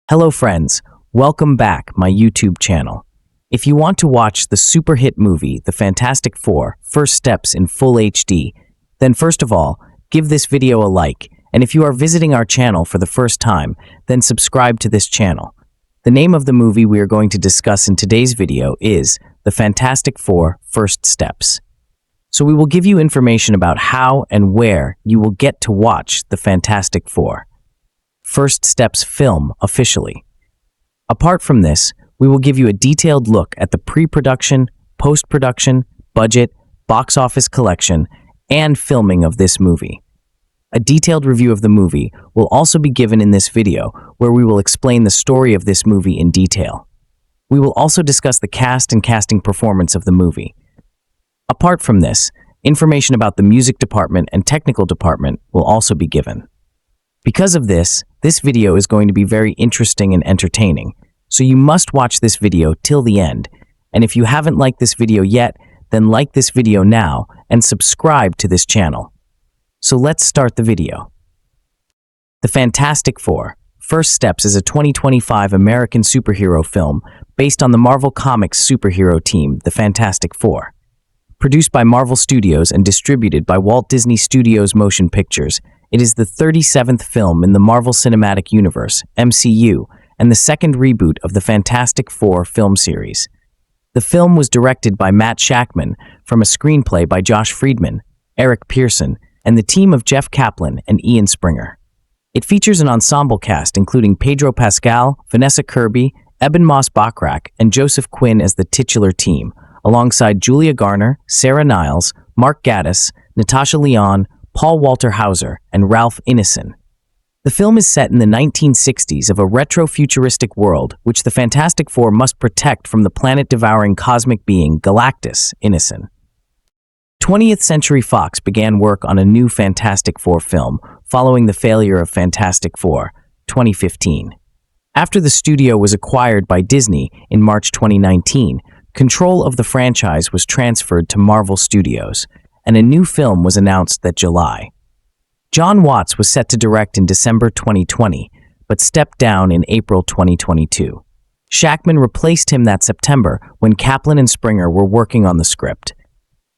Hello friends, welcome back my YouTube channel. If you want to watch the super hit movie The Fantastic Four: First Steps in full HD, then first of all, give this video a like, and if you are visiting our channel for the first time, then subscribe to this channel. The name of the movie we are going to discuss in today's video is The Fantastic Four: First Steps. So we will give you information about how and where you will get to watch The Fantastic Four: First Steps film officially. Apart from this, we will give you a detailed look at the pre-production, post-production, budget, box office collection, and filming of this movie. A detailed review of the movie will also be given in this video, where we will explain the story of this movie in detail. We will also discuss the cast and casting performance of the movie. Apart from this, information about the music department and technical department will also be given. Because of this video is going to be very interesting and entertaining, so you must watch this video till the end. And if you haven't liked this video yet, then like this video now and subscribe to this channel. So let's start the video. The Fantastic Four: First Steps is a 2025 American superhero film based on the Marvel Comics superhero team, the Fantastic Four. Produced by Marvel Studios and distributed by Walt Disney Studios Motion Pictures, it is the 37th film in the Marvel Cinematic Universe, MCU, and the second reboot of the Fantastic Four film series. The film was directed by Matt Shakman from a screenplay by Josh Friedman, Eric Pearson, and the team of Jeff Kaplan and Ian Springer. It features an ensemble cast including Pedro Pascal, Vanessa Kirby, Ebon Moss-Bachrach, and Joseph Quinn as the titular team, alongside Julia Garner, Sarah Niles, Mark Gatiss, Natasha Lyonne, Paul Walter Hauser, and Ralph Ineson. The film is set in the 1960s of a retro-futuristic world which the Fantastic Four must protect from the planet-devouring cosmic being Galactus Ineson. 20th Century Fox began work on a new Fantastic Four film following the failure of Fantastic Four, 2015. After the studio was acquired by Disney in March 2019, control of the franchise was transferred to Marvel Studios, and a new film was announced that July. Jon Watts was set to direct in December 2020, but stepped down in April 2022. Shakman replaced him that September when Kaplan and Springer were working on the script.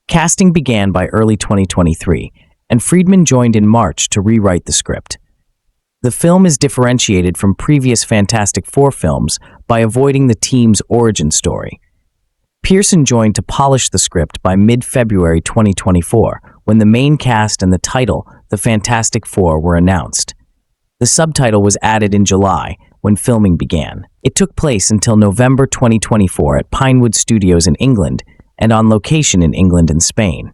Casting began by early 2023, and Friedman joined in March to rewrite the script. The film is differentiated from previous Fantastic Four films by avoiding the team's origin story. Pearson joined to polish the script by mid-February 2024, when the main cast and the title, The Fantastic Four, were announced. The subtitle was added in July, when filming began. It took place until November 2024 at Pinewood Studios in England, and on location in England and Spain.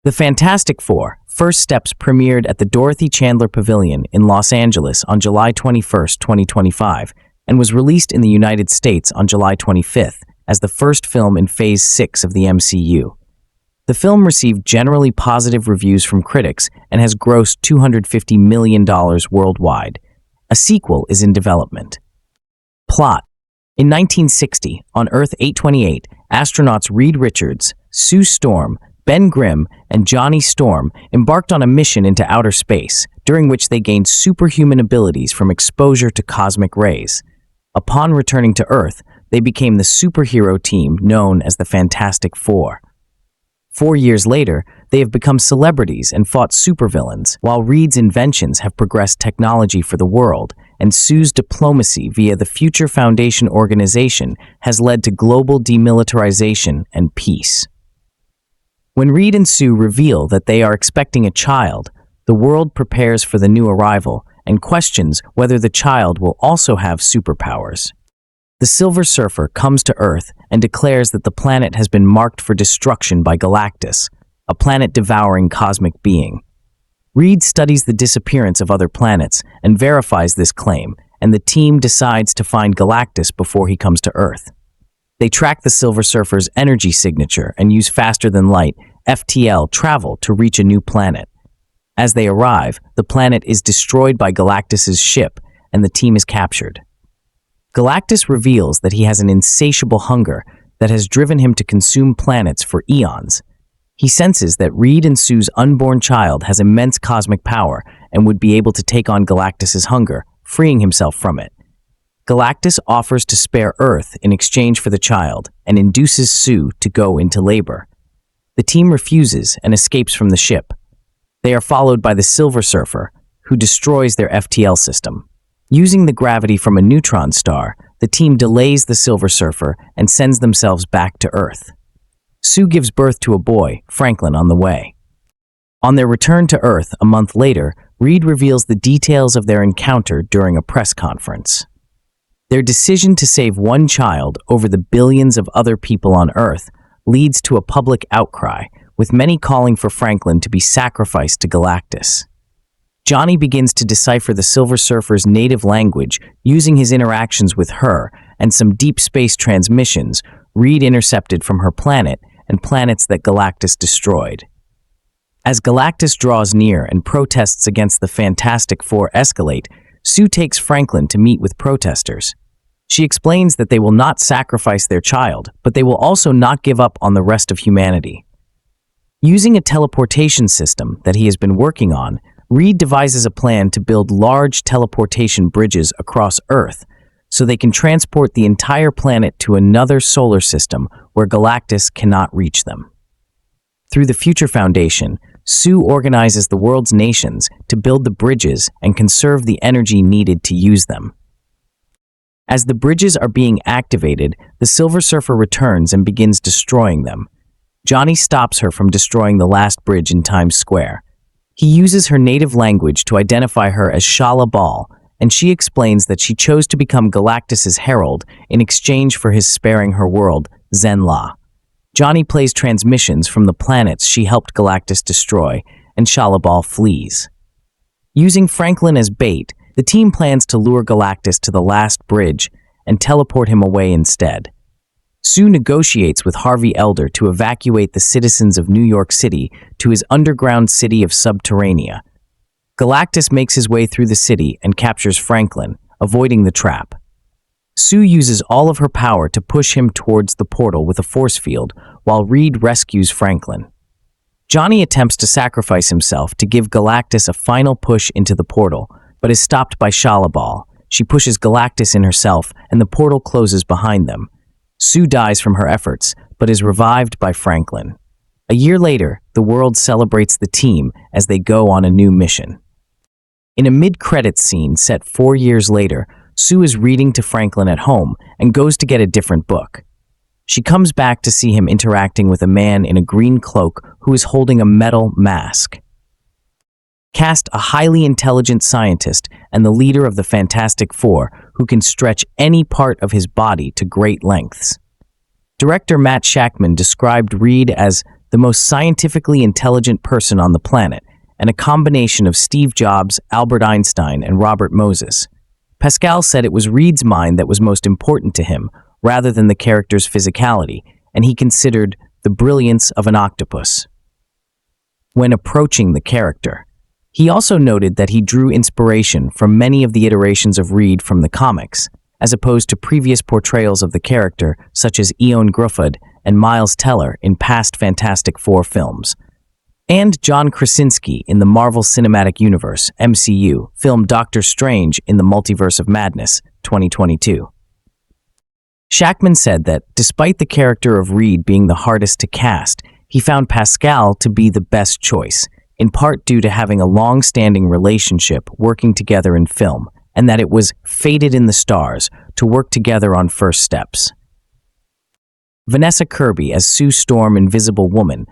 The Fantastic Four: First Steps premiered at the Dorothy Chandler Pavilion in Los Angeles on July 21, 2025, and was released in the United States on July 25th, as the first film in Phase 6 of the MCU. The film received generally positive reviews from critics and has grossed $250 million worldwide. A sequel is in development. Plot: in 1960, on Earth 828, astronauts Reed Richards, Sue Storm, Ben Grimm, and Johnny Storm embarked on a mission into outer space, during which they gained superhuman abilities from exposure to cosmic rays. Upon returning to Earth, they became the superhero team known as the Fantastic Four. 4 years later, they have become celebrities and fought supervillains, while Reed's inventions have progressed technology for the world, and Sue's diplomacy via the Future Foundation organization has led to global demilitarization and peace. When Reed and Sue reveal that they are expecting a child, the world prepares for the new arrival and questions whether the child will also have superpowers. The Silver Surfer comes to Earth and declares that the planet has been marked for destruction by Galactus, a planet-devouring cosmic being. Reed studies the disappearance of other planets and verifies this claim, and the team decides to find Galactus before he comes to Earth. They track the Silver Surfer's energy signature and use faster-than-light (FTL) travel to reach a new planet. As they arrive, the planet is destroyed by Galactus's ship, and the team is captured. Galactus reveals that he has an insatiable hunger that has driven him to consume planets for eons. He senses that Reed and Sue's unborn child has immense cosmic power and would be able to take on Galactus's hunger, freeing himself from it. Galactus offers to spare Earth in exchange for the child and induces Sue to go into labor. The team refuses and escapes from the ship. They are followed by the Silver Surfer, who destroys their FTL system. Using the gravity from a neutron star, the team delays the Silver Surfer and sends themselves back to Earth. Sue gives birth to a boy, Franklin, on the way. On their return to Earth a month later, Reed reveals the details of their encounter during a press conference. Their decision to save one child over the billions of other people on Earth leads to a public outcry, with many calling for Franklin to be sacrificed to Galactus. Johnny begins to decipher the Silver Surfer's native language using his interactions with her and some deep space transmissions Reed intercepted from her planet and planets that Galactus destroyed. As Galactus draws near and protests against the Fantastic Four escalate, Sue takes Franklin to meet with protesters. She explains that they will not sacrifice their child, but they will also not give up on the rest of humanity. Using a teleportation system that he has been working on, Reed devises a plan to build large teleportation bridges across Earth so they can transport the entire planet to another solar system where Galactus cannot reach them. Through the Future Foundation, Sue organizes the world's nations to build the bridges and conserve the energy needed to use them. As the bridges are being activated, the Silver Surfer returns and begins destroying them. Johnny stops her from destroying the last bridge in Times Square. He uses her native language to identify her as Shala Bal, and she explains that she chose to become Galactus's herald in exchange for his sparing her world, Zenla. Johnny plays transmissions from the planets she helped Galactus destroy, and Shala Bal flees. Using Franklin as bait, the team plans to lure Galactus to the last bridge and teleport him away instead. Sue negotiates with Harvey Elder to evacuate the citizens of New York City to his underground city of Subterranea. Galactus makes his way through the city and captures Franklin, avoiding the trap. Sue uses all of her power to push him towards the portal with a force field, while Reed rescues Franklin. Johnny attempts to sacrifice himself to give Galactus a final push into the portal, but is stopped by Shala Bal. She pushes Galactus in herself, and the portal closes behind them. Sue dies from her efforts, but is revived by Franklin. A year later, the world celebrates the team as they go on a new mission. In a mid-credits scene set 4 years later, Sue is reading to Franklin at home and goes to get a different book. She comes back to see him interacting with a man in a green cloak who is holding a metal mask. Cast a highly intelligent scientist and the leader of the Fantastic Four who can stretch any part of his body to great lengths. Director Matt Shakman described Reed as the most scientifically intelligent person on the planet and a combination of Steve Jobs, Albert Einstein, and Robert Moses. Pascal said it was Reed's mind that was most important to him, rather than the character's physicality, and he considered the brilliance of an octopus when approaching the character. He also noted that he drew inspiration from many of the iterations of Reed from the comics, as opposed to previous portrayals of the character such as Eoin Gruffud and Miles Teller in past Fantastic Four films. And John Krasinski in the Marvel Cinematic Universe, MCU, film Doctor Strange in the Multiverse of Madness, 2022. Shakman said that, despite the character of Reed being the hardest to cast, he found Pascal to be the best choice, in part due to having a long-standing relationship working together in film, and that it was fated in the stars to work together on first steps. Vanessa Kirby as Sue Storm, Invisible Woman,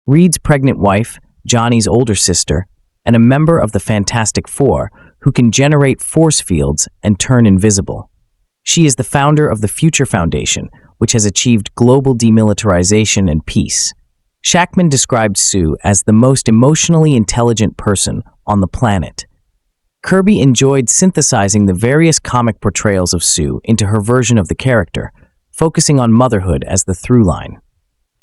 Reed's pregnant wife, Johnny's older sister, and a member of the Fantastic Four who can generate force fields and turn invisible. She is the founder of the Future Foundation, which has achieved global demilitarization and peace. Shakman described Sue as the most emotionally intelligent person on the planet. Kirby enjoyed synthesizing the various comic portrayals of Sue into her version of the character, focusing on motherhood as the through line.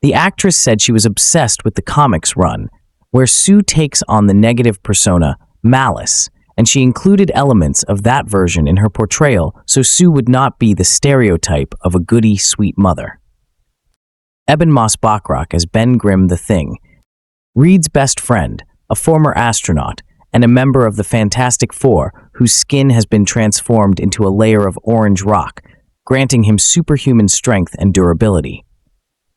The actress said she was obsessed with the comics run, where Sue takes on the negative persona, Malice, and she included elements of that version in her portrayal so Sue would not be the stereotype of a goody, sweet mother. Ebon Moss-Bachrach as Ben Grimm the Thing, Reed's best friend, a former astronaut, and a member of the Fantastic Four whose skin has been transformed into a layer of orange rock, granting him superhuman strength and durability.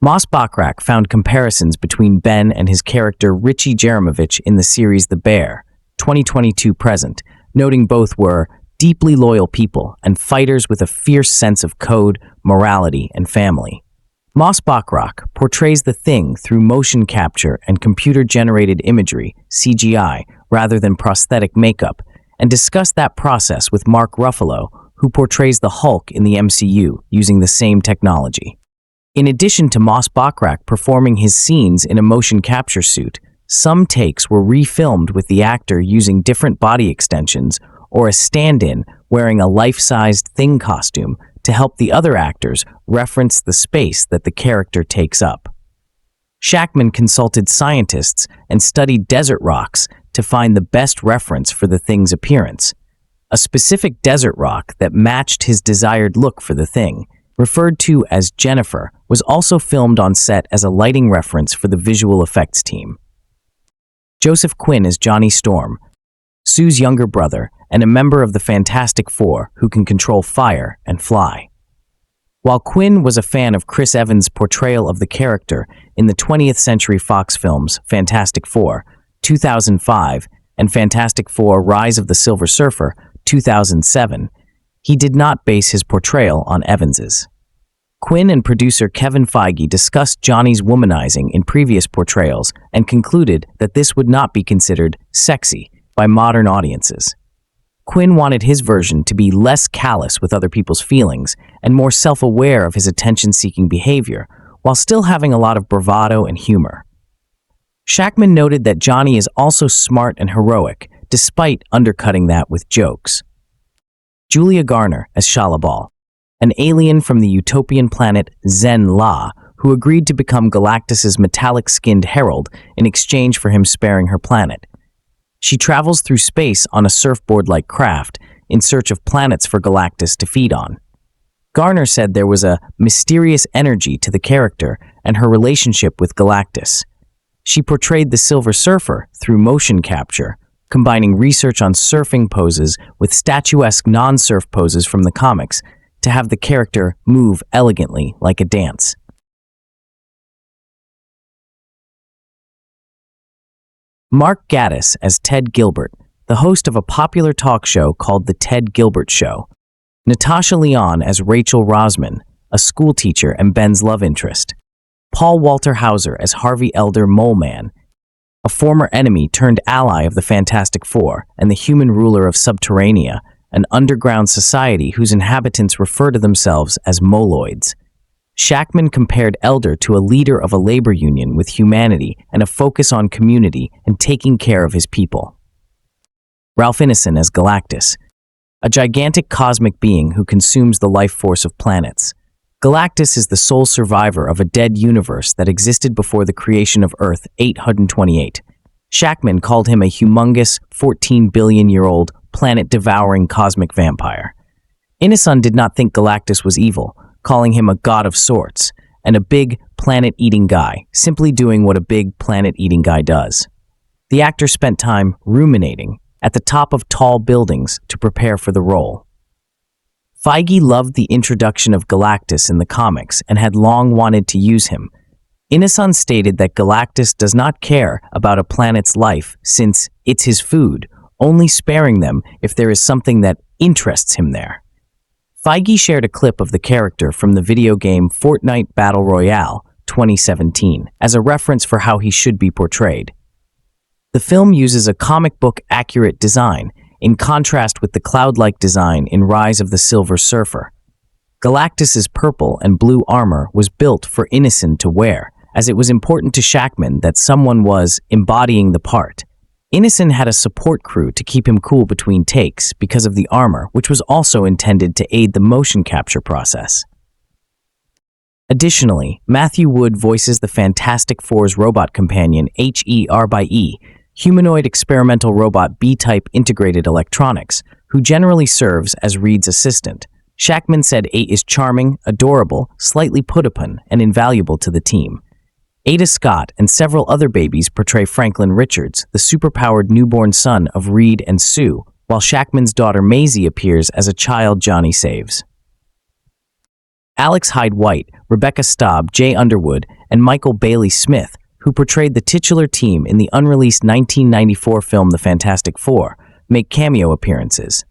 Moss-Bachrach found comparisons between Ben and his character Richie Jaramovich in the series The Bear, 2022 present, noting both were deeply loyal people and fighters with a fierce sense of code, morality, and family. Moss-Bachrach portrays the Thing through motion capture and computer-generated imagery, CGI, rather than prosthetic makeup, and discussed that process with Mark Ruffalo, who portrays the Hulk in the MCU using the same technology. In addition to Moss-Bachrach performing his scenes in a motion capture suit, some takes were refilmed with the actor using different body extensions or a stand-in wearing a life-sized Thing costume to help the other actors reference the space that the character takes up. Shakman consulted scientists and studied desert rocks to find the best reference for the Thing's appearance. A specific desert rock that matched his desired look for the Thing, referred to as Jennifer, was also filmed on set as a lighting reference for the visual effects team. Joseph Quinn is Johnny Storm, Sue's younger brother, and a member of the Fantastic Four who can control fire and fly. While Quinn was a fan of Chris Evans' portrayal of the character in the 20th Century Fox films Fantastic Four, 2005, and Fantastic Four: Rise of the Silver Surfer, 2007, he did not base his portrayal on Evans's. Quinn and producer Kevin Feige discussed Johnny's womanizing in previous portrayals and concluded that this would not be considered sexy by modern audiences. Quinn wanted his version to be less callous with other people's feelings and more self-aware of his attention-seeking behavior, while still having a lot of bravado and humor. Shakman noted that Johnny is also smart and heroic, despite undercutting that with jokes. Julia Garner as Shalabal, an alien from the utopian planet Zen-La, who agreed to become Galactus's metallic-skinned herald in exchange for him sparing her planet. She travels through space on a surfboard-like craft in search of planets for Galactus to feed on. Garner said there was a mysterious energy to the character and her relationship with Galactus. She portrayed the Silver Surfer through motion capture, combining research on surfing poses with statuesque non-surf poses from the comics to have the character move elegantly like a dance. Mark Gatiss as Ted Gilbert, the host of a popular talk show called The Ted Gilbert Show. Natasha Lyonne as Rachel Rosman, a schoolteacher and Ben's love interest. Paul Walter Hauser as Harvey Elder Moleman, a former enemy turned ally of the Fantastic Four and the human ruler of Subterranea, an underground society whose inhabitants refer to themselves as Moloids. Shakman compared Elder to a leader of a labor union with humanity and a focus on community and taking care of his people. Ralph Ineson as Galactus, a gigantic cosmic being who consumes the life force of planets. Galactus is the sole survivor of a dead universe that existed before the creation of Earth 828. Shakman called him a humongous, 14-billion-year-old, planet-devouring cosmic vampire. Ineson did not think Galactus was evil, calling him a god of sorts, and a big, planet-eating guy, simply doing what a big, planet-eating guy does. The actor spent time ruminating at the top of tall buildings to prepare for the role. Feige loved the introduction of Galactus in the comics and had long wanted to use him. Ineson stated that Galactus does not care about a planet's life since it's his food, only sparing them if there is something that interests him there. Feige shared a clip of the character from the video game Fortnite Battle Royale 2017 as a reference for how he should be portrayed. The film uses a comic book accurate design, in contrast with the cloud-like design in Rise of the Silver Surfer. Galactus's purple and blue armor was built for Ineson to wear, as it was important to Shakman that someone was embodying the part. Ineson had a support crew to keep him cool between takes because of the armor, which was also intended to aid the motion capture process. Additionally, Matthew Wood voices the Fantastic Four's robot companion HER/E, humanoid experimental robot B-type integrated electronics, who generally serves as Reed's assistant. Shakman said 8 is charming, adorable, slightly put upon, and invaluable to the team. Ada Scott and several other babies portray Franklin Richards, the superpowered newborn son of Reed and Sue, while Shakman's daughter Maisie appears as a child Johnny saves. Alex Hyde White, Rebecca Staub, Jay Underwood, and Michael Bailey Smith, who portrayed the titular team in the unreleased 1994 film The Fantastic Four, make cameo appearances.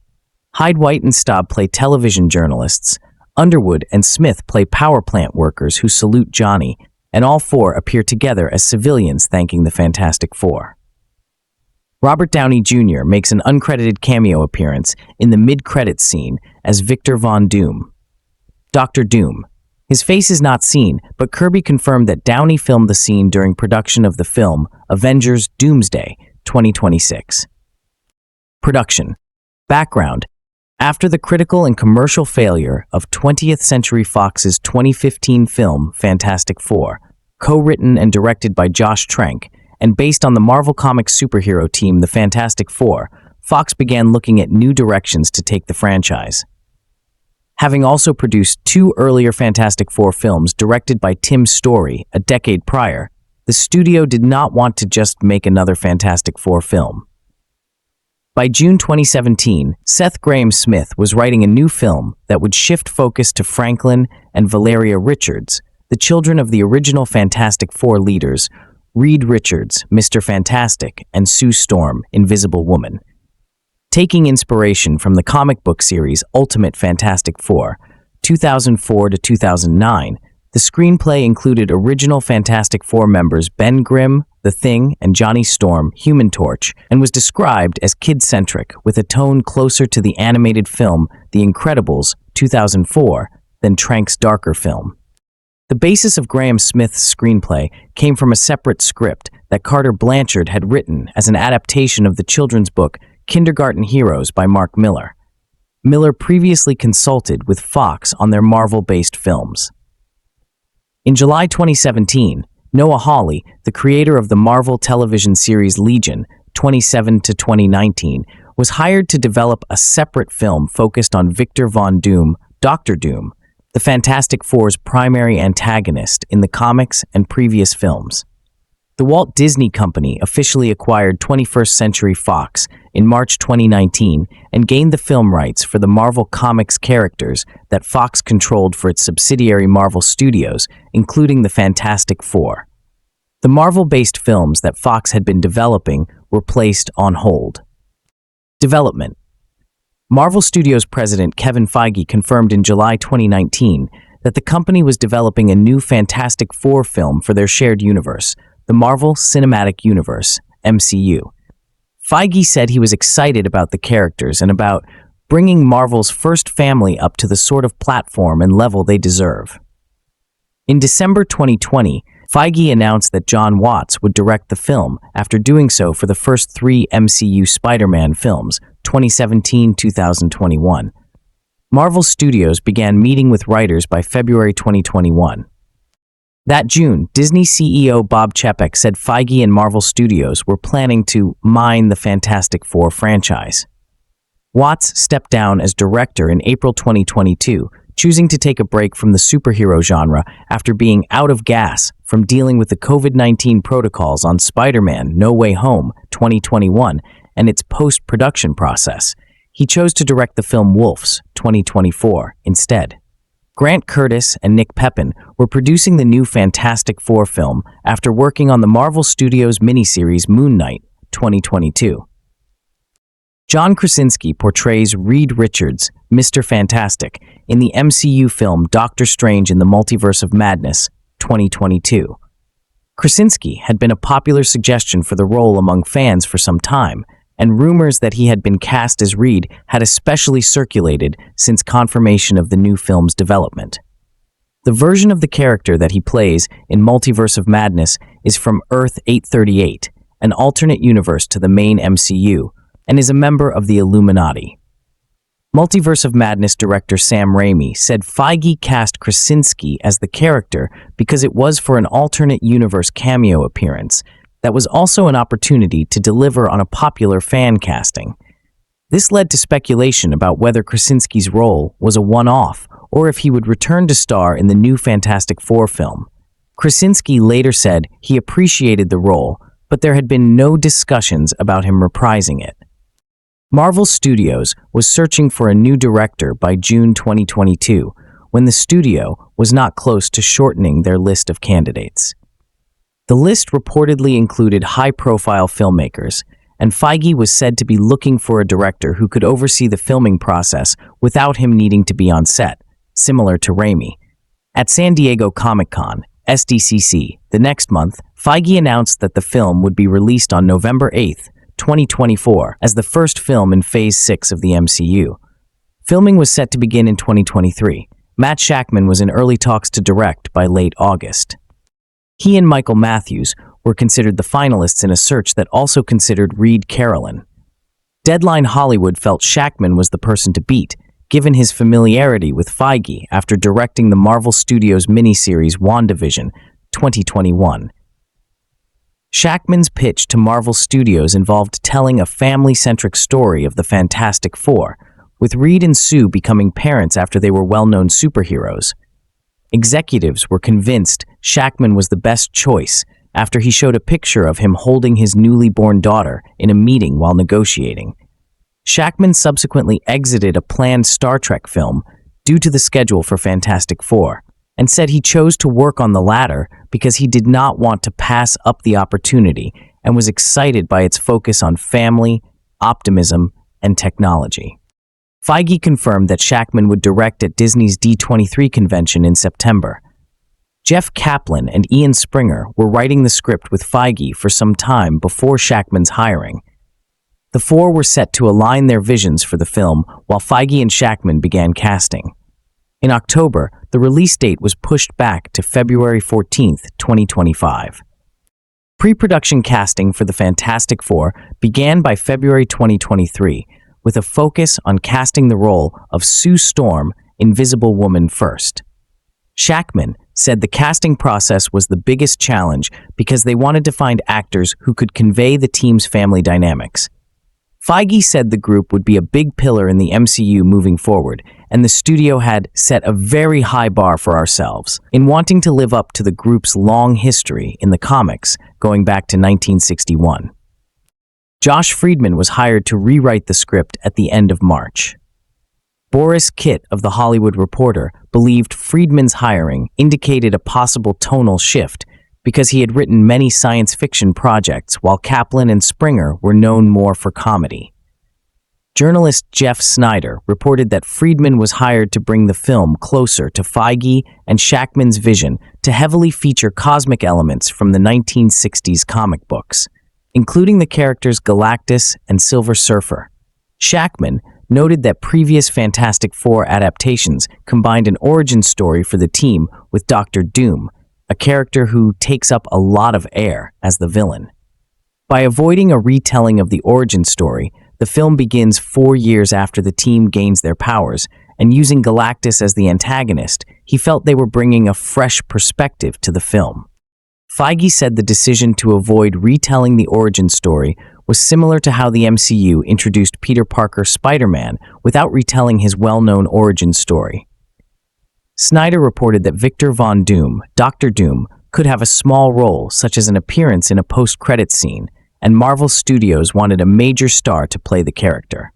Hyde White and Staub play television journalists, Underwood and Smith play power plant workers who salute Johnny, and all four appear together as civilians thanking the Fantastic Four. Robert Downey Jr. makes an uncredited cameo appearance in the mid-credits scene as Victor Von Doom. Dr. Doom. His face is not seen, but Kirby confirmed that Downey filmed the scene during production of the film Avengers Doomsday 2026. Production. Background. After the critical and commercial failure of 20th Century Fox's 2015 film Fantastic Four, co-written and directed by Josh Trank, and based on the Marvel Comics superhero team The Fantastic Four, Fox began looking at new directions to take the franchise. Having also produced two earlier Fantastic Four films directed by Tim Story a decade prior, the studio did not want to just make another Fantastic Four film. By June 2017, Seth Grahame-Smith was writing a new film that would shift focus to Franklin and Valeria Richards, the children of the original Fantastic Four leaders, Reed Richards, Mr. Fantastic, and Sue Storm, Invisible Woman. Taking inspiration from the comic book series Ultimate Fantastic Four, 2004 to 2009, the screenplay included original Fantastic Four members Ben Grimm, The Thing, and Johnny Storm, Human Torch, and was described as kid-centric, with a tone closer to the animated film The Incredibles, 2004, than Trank's darker film. The basis of Grahame-Smith's screenplay came from a separate script that Carter Blanchard had written as an adaptation of the children's book Kindergarten Heroes by Mark Miller. Miller previously consulted with Fox on their Marvel-based films. In July 2017, Noah Hawley, the creator of the Marvel television series Legion, 2017 to 2019, was hired to develop a separate film focused on Victor Von Doom, Dr. Doom, the Fantastic Four's primary antagonist in the comics and previous films. The Walt Disney Company officially acquired 21st Century Fox in March 2019 and gained the film rights for the Marvel Comics characters that Fox controlled for its subsidiary Marvel Studios, including the Fantastic Four. The Marvel-based films that Fox had been developing were placed on hold. Development. Marvel Studios president Kevin Feige confirmed in July 2019 that the company was developing a new Fantastic Four film for their shared universe, the Marvel Cinematic Universe, MCU. Feige said he was excited about the characters and about bringing Marvel's first family up to the sort of platform and level they deserve. In December 2020, Feige announced that Jon Watts would direct the film after doing so for the first three MCU Spider-Man films, 2017-2021. Marvel Studios began meeting with writers by February 2021. That June, Disney CEO Bob Chapek said Feige and Marvel Studios were planning to mine the Fantastic Four franchise. Watts stepped down as director in April 2022, choosing to take a break from the superhero genre after being out of gas from dealing with the COVID-19 protocols on Spider-Man No Way Home 2021 and its post-production process. He chose to direct the film Wolves 2024 instead. Grant Curtis and Nick Pepin were producing the new Fantastic Four film after working on the Marvel Studios miniseries Moon Knight 2022. John Krasinski portrays Reed Richards, Mr. Fantastic, in the MCU film Doctor Strange in the Multiverse of Madness 2022. Krasinski had been a popular suggestion for the role among fans for some time, and rumors that he had been cast as Reed had especially circulated since confirmation of the new film's development. The version of the character that he plays in Multiverse of Madness is from Earth 838, an alternate universe to the main MCU, and is a member of the Illuminati. Multiverse of Madness director Sam Raimi said Feige cast Krasinski as the character because it was for an alternate universe cameo appearance that was also an opportunity to deliver on a popular fan casting. This led to speculation about whether Krasinski's role was a one-off or if he would return to star in the new Fantastic Four film. Krasinski later said he appreciated the role, but there had been no discussions about him reprising it. Marvel Studios was searching for a new director by June 2022, when the studio was not close to shortening their list of candidates. The list reportedly included high-profile filmmakers, and Feige was said to be looking for a director who could oversee the filming process without him needing to be on set, similar to Raimi. At San Diego Comic-Con, SDCC, the next month, Feige announced that the film would be released on November 8, 2024, as the first film in Phase 6 of the MCU. Filming was set to begin in 2023. Matt Shakman was in early talks to direct by late August. He and Michael Matthews were considered the finalists in a search that also considered Reed Carolyn. Deadline Hollywood felt Shakman was the person to beat, given his familiarity with Feige after directing the Marvel Studios miniseries WandaVision, 2021. Shakman's pitch to Marvel Studios involved telling a family-centric story of the Fantastic Four, with Reed and Sue becoming parents after they were well-known superheroes. Executives were convinced Shakman was the best choice after he showed a picture of him holding his newly born daughter in a meeting while negotiating. Shakman subsequently exited a planned Star Trek film due to the schedule for Fantastic Four, and said he chose to work on the latter because he did not want to pass up the opportunity and was excited by its focus on family, optimism, and technology. Feige confirmed that Shakman would direct at Disney's D23 convention in September. Jeff Kaplan and Ian Springer were writing the script with Feige for some time before Shakman's hiring. The four were set to align their visions for the film while Feige and Shakman began casting. In October, the release date was pushed back to February 14, 2025. Pre-production casting for the Fantastic Four began by February 2023, with a focus on casting the role of Sue Storm, Invisible Woman, first. Shakman said the casting process was the biggest challenge because they wanted to find actors who could convey the team's family dynamics. Feige said the group would be a big pillar in the MCU moving forward, and the studio had set a very high bar for ourselves in wanting to live up to the group's long history in the comics going back to 1961. Josh Friedman was hired to rewrite the script at the end of March. Boris Kitt of The Hollywood Reporter believed Friedman's hiring indicated a possible tonal shift because he had written many science fiction projects while Kaplan and Springer were known more for comedy. Journalist Jeff Snyder reported that Friedman was hired to bring the film closer to Feige and Shakman's vision to heavily feature cosmic elements from the 1960s comic books, including the characters Galactus and Silver Surfer. Shakman noted that previous Fantastic Four adaptations combined an origin story for the team with Dr. Doom, a character who takes up a lot of air as the villain. By avoiding a retelling of the origin story, the film begins 4 years after the team gains their powers, and using Galactus as the antagonist, he felt they were bringing a fresh perspective to the film. Feige said the decision to avoid retelling the origin story was similar to how the MCU introduced Peter Parker Spider-Man without retelling his well-known origin story. Snyder reported that Victor Von Doom, Dr. Doom, could have a small role, such as an appearance in a post-credits scene, and Marvel Studios wanted a major star to play the character.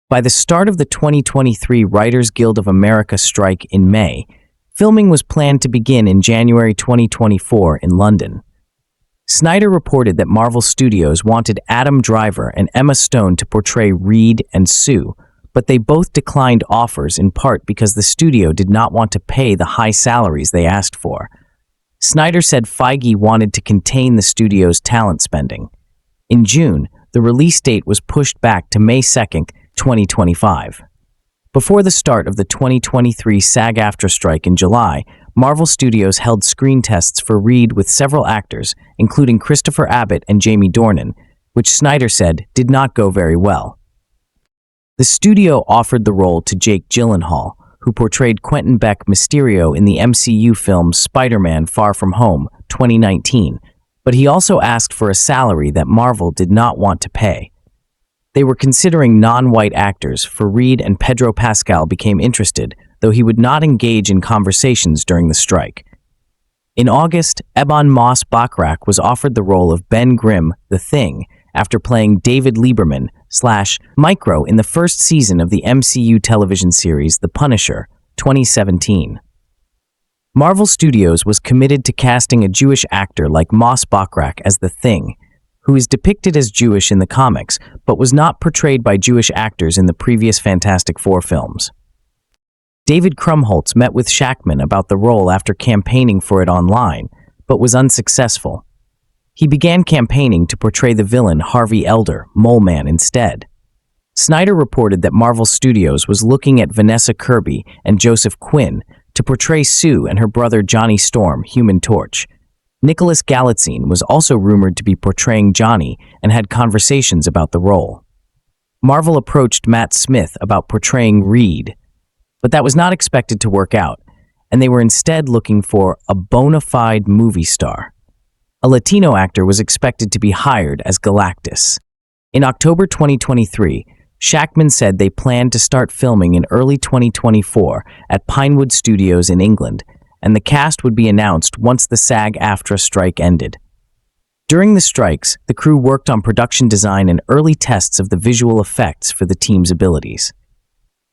By the start of the 2023 Writers Guild of America strike in May, filming was planned to begin in January 2024 in London. Snyder reported that Marvel Studios wanted Adam Driver and Emma Stone to portray Reed and Sue, but they both declined offers in part because the studio did not want to pay the high salaries they asked for. Snyder said Feige wanted to contain the studio's talent spending. In June, the release date was pushed back to May 2, 2025. Before the start of the 2023 SAG-AFTRA strike in July, Marvel Studios held screen tests for Reed with several actors, including Christopher Abbott and Jamie Dornan, which Snyder said did not go very well. The studio offered the role to Jake Gyllenhaal, who portrayed Quentin Beck Mysterio in the MCU film Spider-Man: Far From Home, 2019, but he also asked for a salary that Marvel did not want to pay. They were considering non-white actors for Reed, and Pedro Pascal became interested, though he would not engage in conversations during the strike. In August, Ebon Moss-Bachrach was offered the role of Ben Grimm, the Thing, after playing David Lieberman/Micro in the first season of the MCU television series The Punisher, 2017. Marvel Studios was committed to casting a Jewish actor like Moss-Bachrach as the Thing, who is depicted as Jewish in the comics, but was not portrayed by Jewish actors in the previous Fantastic Four films. David Krumholtz met with Shakman about the role after campaigning for it online, but was unsuccessful. He began campaigning to portray the villain Harvey Elder, Mole Man, instead. Snyder reported that Marvel Studios was looking at Vanessa Kirby and Joseph Quinn to portray Sue and her brother Johnny Storm, Human Torch. Nicholas Galitzine was also rumored to be portraying Johnny and had conversations about the role. Marvel approached Matt Smith about portraying Reed, but that was not expected to work out, and they were instead looking for a bona fide movie star. A Latino actor was expected to be hired as Galactus. In October 2023, Shakman said they planned to start filming in early 2024 at Pinewood Studios in England, and the cast would be announced once the SAG-AFTRA strike ended. During the strikes, the crew worked on production design and early tests of the visual effects for the team's abilities.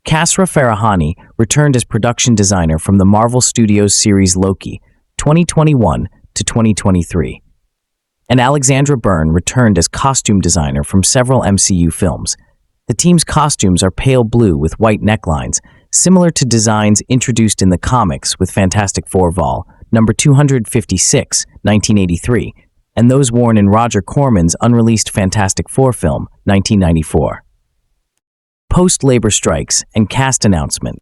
Kasra Farahani returned as production designer from the Marvel Studios series Loki, 2021 to 2023. And Alexandra Byrne returned as costume designer from several MCU films. The team's costumes are pale blue with white necklines, similar to designs introduced in the comics with Fantastic Four Vol. number 256, 1983, and those worn in Roger Corman's unreleased Fantastic Four film, 1994. Post-labor strikes and cast announcement.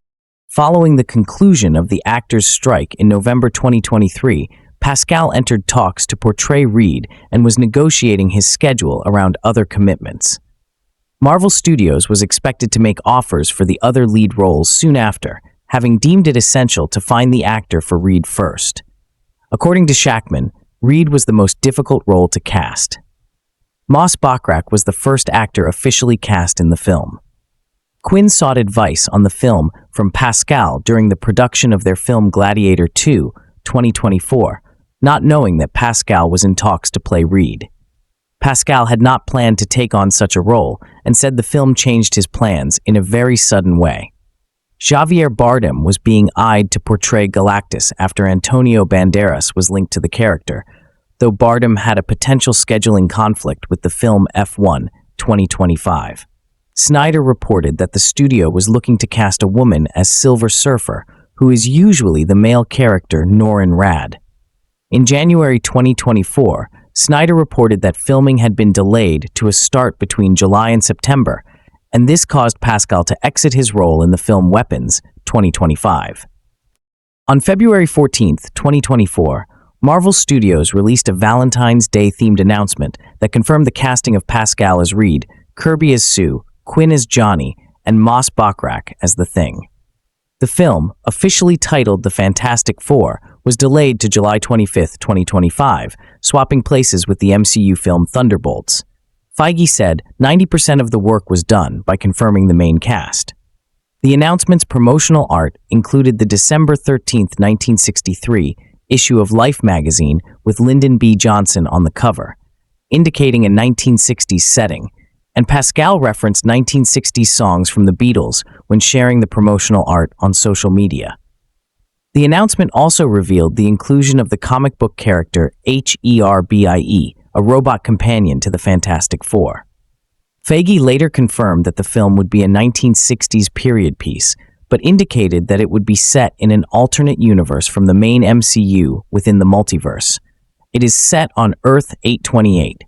Following the conclusion of the actors' strike in November 2023, Pascal entered talks to portray Reed and was negotiating his schedule around other commitments. Marvel Studios was expected to make offers for the other lead roles soon after, having deemed it essential to find the actor for Reed first. According to Shakman, Reed was the most difficult role to cast. Moss-Bachrach was the first actor officially cast in the film. Quinn sought advice on the film from Pascal during the production of their film Gladiator 2, 2024, not knowing that Pascal was in talks to play Reed. Pascal had not planned to take on such a role and said the film changed his plans in a very sudden way. Javier Bardem was being eyed to portray Galactus after Antonio Banderas was linked to the character, though Bardem had a potential scheduling conflict with the film F1, 2025. Snyder reported that the studio was looking to cast a woman as Silver Surfer, who is usually the male character Norrin Radd. In January 2024, Snyder reported that filming had been delayed to a start between July and September, and this caused Pascal to exit his role in the film Weapons, 2025. On February 14, 2024, Marvel Studios released a Valentine's Day-themed announcement that confirmed the casting of Pascal as Reed, Kirby as Sue, Quinn as Johnny, and Moss-Bachrach as the Thing. The film, officially titled The Fantastic Four, was delayed to July 25, 2025, swapping places with the MCU film Thunderbolts. Feige said 90% of the work was done by confirming the main cast. The announcement's promotional art included the December 13, 1963 issue of Life magazine with Lyndon B. Johnson on the cover, indicating a 1960s setting, and Pascal referenced 1960s songs from the Beatles when sharing the promotional art on social media. The announcement also revealed the inclusion of the comic book character Herbie, a robot companion to the Fantastic Four. Feige later confirmed that the film would be a 1960s period piece, but indicated that it would be set in an alternate universe from the main MCU within the multiverse. It is set on Earth 828.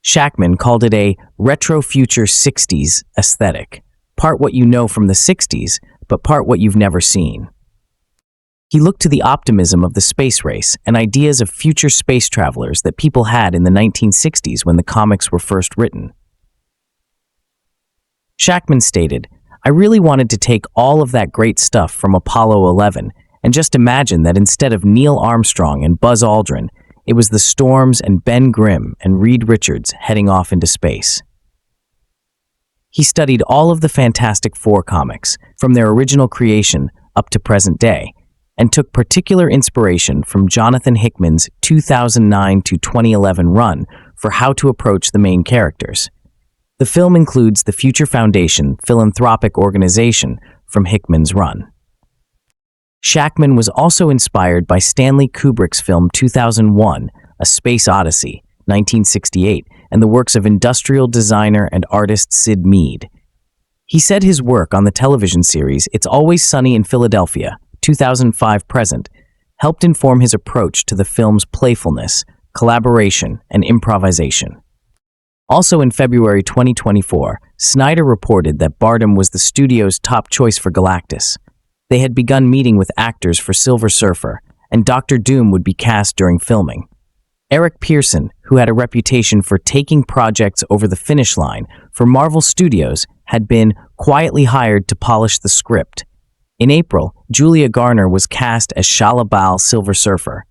Shakman called it a retro-future 60s aesthetic, part what you know from the 60s, but part what you've never seen. He looked to the optimism of the space race and ideas of future space travelers that people had in the 1960s when the comics were first written. Shakman stated, "I really wanted to take all of that great stuff from Apollo 11 and just imagine that instead of Neil Armstrong and Buzz Aldrin, it was the Storms and Ben Grimm and Reed Richards heading off into space." He studied all of the Fantastic Four comics, from their original creation up to present day, and took particular inspiration from Jonathan Hickman's 2009 to 2011 run for how to approach the main characters. The film includes the Future Foundation philanthropic organization from Hickman's run. Shakman was also inspired by Stanley Kubrick's film 2001, A Space Odyssey, 1968, and the works of industrial designer and artist Sid Mead. He said his work on the television series It's Always Sunny in Philadelphia, 2005 present, helped inform his approach to the film's playfulness, collaboration, and improvisation. Also in February 2024, Snyder reported that Bardem was the studio's top choice for Galactus. They had begun meeting with actors for Silver Surfer, and Dr. Doom would be cast during filming. Eric Pearson, who had a reputation for taking projects over the finish line for Marvel Studios, had been quietly hired to polish the script. In April, Julia Garner was cast as Shala Bal Silver Surfer.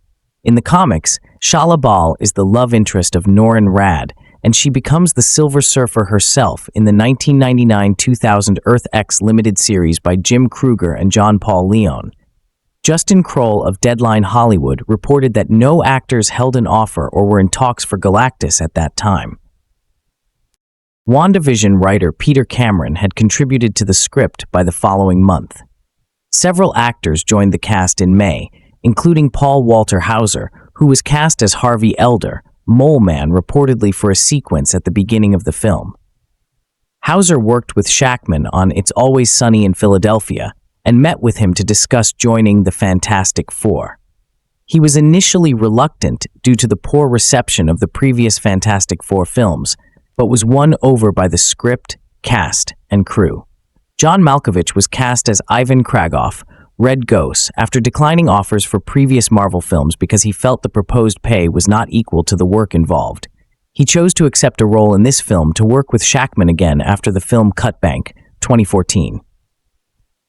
In the comics, Shala Bal is the love interest of Norrin Radd, and she becomes the Silver Surfer herself in the 1999-2000 Earth X limited series by Jim Krueger and John Paul Leon. Justin Kroll of Deadline Hollywood reported that no actors held an offer or were in talks for Galactus at that time. WandaVision writer Peter Cameron had contributed to the script by the following month. Several actors joined the cast in May, including Paul Walter Hauser, who was cast as Harvey Elder, Mole Man, reportedly for a sequence at the beginning of the film. Hauser worked with Shakman on It's Always Sunny in Philadelphia and met with him to discuss joining the Fantastic Four. He was initially reluctant due to the poor reception of the previous Fantastic Four films, but was won over by the script, cast, and crew. John Malkovich was cast as Ivan Kragoff, Red Ghost, after declining offers for previous Marvel films because he felt the proposed pay was not equal to the work involved. He chose to accept a role in this film to work with Shakman again after the film Cutbank, 2014.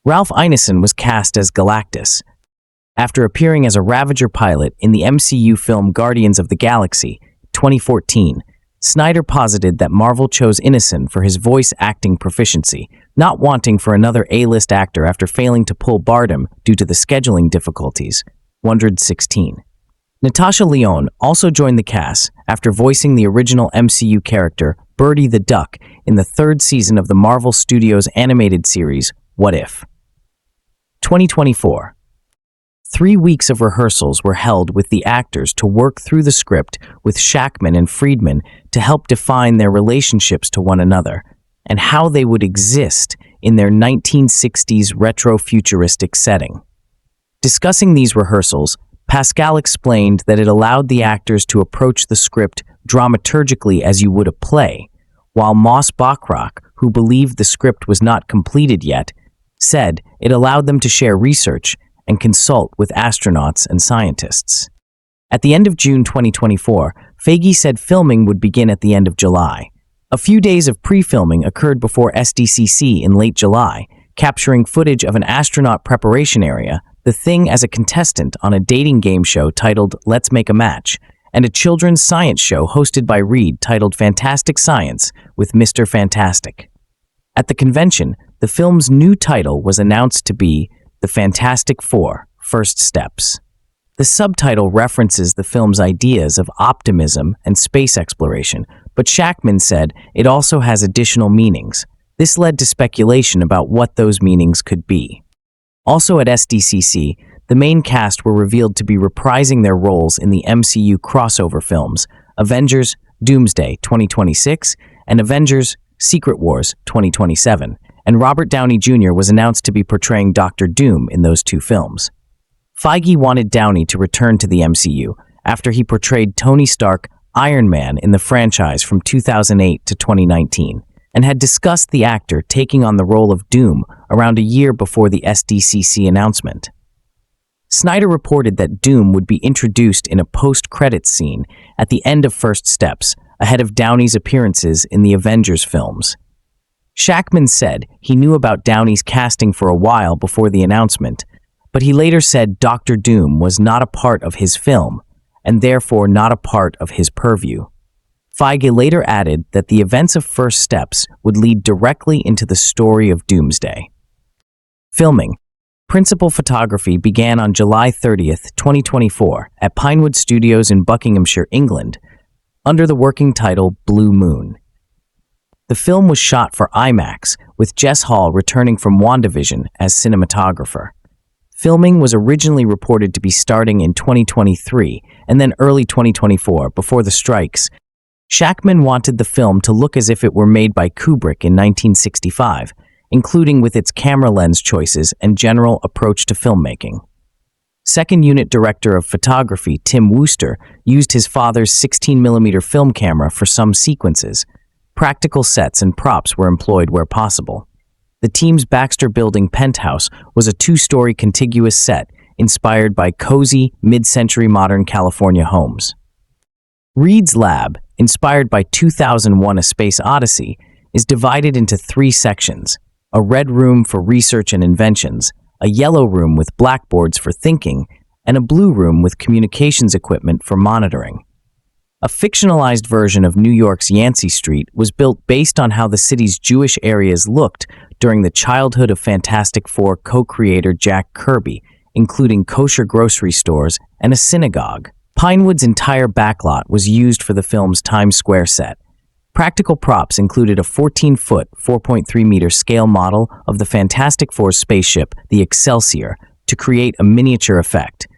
Ralph Ineson was cast as Galactus. After appearing as a Ravager pilot in the MCU film Guardians of the Galaxy, 2014, Snyder posited that Marvel chose Ineson for his voice acting proficiency, not wanting for another A-list actor after failing to pull Bardem due to the scheduling difficulties. 116. Natasha Lyonne also joined the cast after voicing the original MCU character Birdie the Duck in the third season of the Marvel Studios animated series What If? 2024. 3 weeks of rehearsals were held with the actors to work through the script with Shakman and Friedman to help define their relationships to one another and how they would exist in their 1960s retro-futuristic setting. Discussing these rehearsals, Pascal explained that it allowed the actors to approach the script dramaturgically as you would a play, while Moss-Bachrach, who believed the script was not completed yet, said it allowed them to share research and consult with astronauts and scientists. At the end of June 2024, Feige said filming would begin at the end of July. A few days of pre-filming occurred before SDCC in late July, capturing footage of an astronaut preparation area, The Thing as a contestant on a dating game show titled Let's Make a Match, and a children's science show hosted by Reed titled Fantastic Science with Mr. Fantastic. At the convention, the film's new title was announced to be The Fantastic Four: First Steps. The subtitle references the film's ideas of optimism and space exploration, but Shakman said it also has additional meanings. This led to speculation about what those meanings could be. Also at SDCC, the main cast were revealed to be reprising their roles in the MCU crossover films Avengers: Doomsday 2026 and Avengers: Secret Wars 2027, and Robert Downey Jr. was announced to be portraying Dr. Doom in those two films. Feige wanted Downey to return to the MCU after he portrayed Tony Stark Iron Man in the franchise from 2008 to 2019, and had discussed the actor taking on the role of Doom around a year before the SDCC announcement. Snyder reported that Doom would be introduced in a post-credits scene at the end of First Steps, ahead of Downey's appearances in the Avengers films. Shakman said he knew about Downey's casting for a while before the announcement, but he later said Dr. Doom was not a part of his film, and therefore not a part of his purview. Feige later added that the events of First Steps would lead directly into the story of Doomsday. Filming. Principal photography began on July 30th, 2024, at Pinewood Studios in Buckinghamshire, England, under the working title Blue Moon. The film was shot for IMAX, with Jess Hall returning from WandaVision as cinematographer. Filming was originally reported to be starting in 2023 and then early 2024 before the strikes. Shakman wanted the film to look as if it were made by Kubrick in 1965, including with its camera lens choices and general approach to filmmaking. Second unit director of photography Tim Wooster used his father's 16mm film camera for some sequences. Practical sets and props were employed where possible. The team's Baxter Building penthouse was a 2-story contiguous set inspired by cozy, mid-century modern California homes. Reed's lab, inspired by 2001: A Space Odyssey, is divided into 3 sections: a red room for research and inventions, a yellow room with blackboards for thinking, and a blue room with communications equipment for monitoring. A fictionalized version of New York's Yancey Street was built based on how the city's Jewish areas looked during the childhood of Fantastic Four co-creator Jack Kirby, including kosher grocery stores and a synagogue. Pinewood's entire backlot was used for the film's Times Square set. Practical props included a 14-foot, 4.3-meter scale model of the Fantastic Four's spaceship, the Excelsior, to create a miniature effect.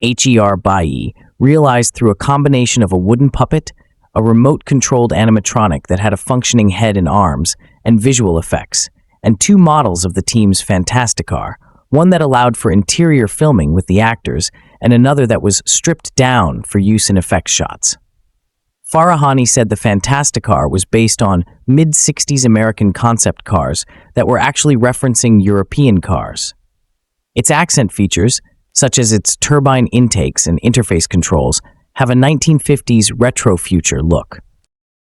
HER by realized through a combination of a wooden puppet, a remote-controlled animatronic that had a functioning head and arms, and visual effects, and 2 models of the team's Fantasticar, one that allowed for interior filming with the actors, and another that was stripped down for use in effects shots. Farahani said the Fantasticar was based on mid-60s American concept cars that were actually referencing European cars. Its accent features, such as its turbine intakes and interface controls, have a 1950s retro-future look.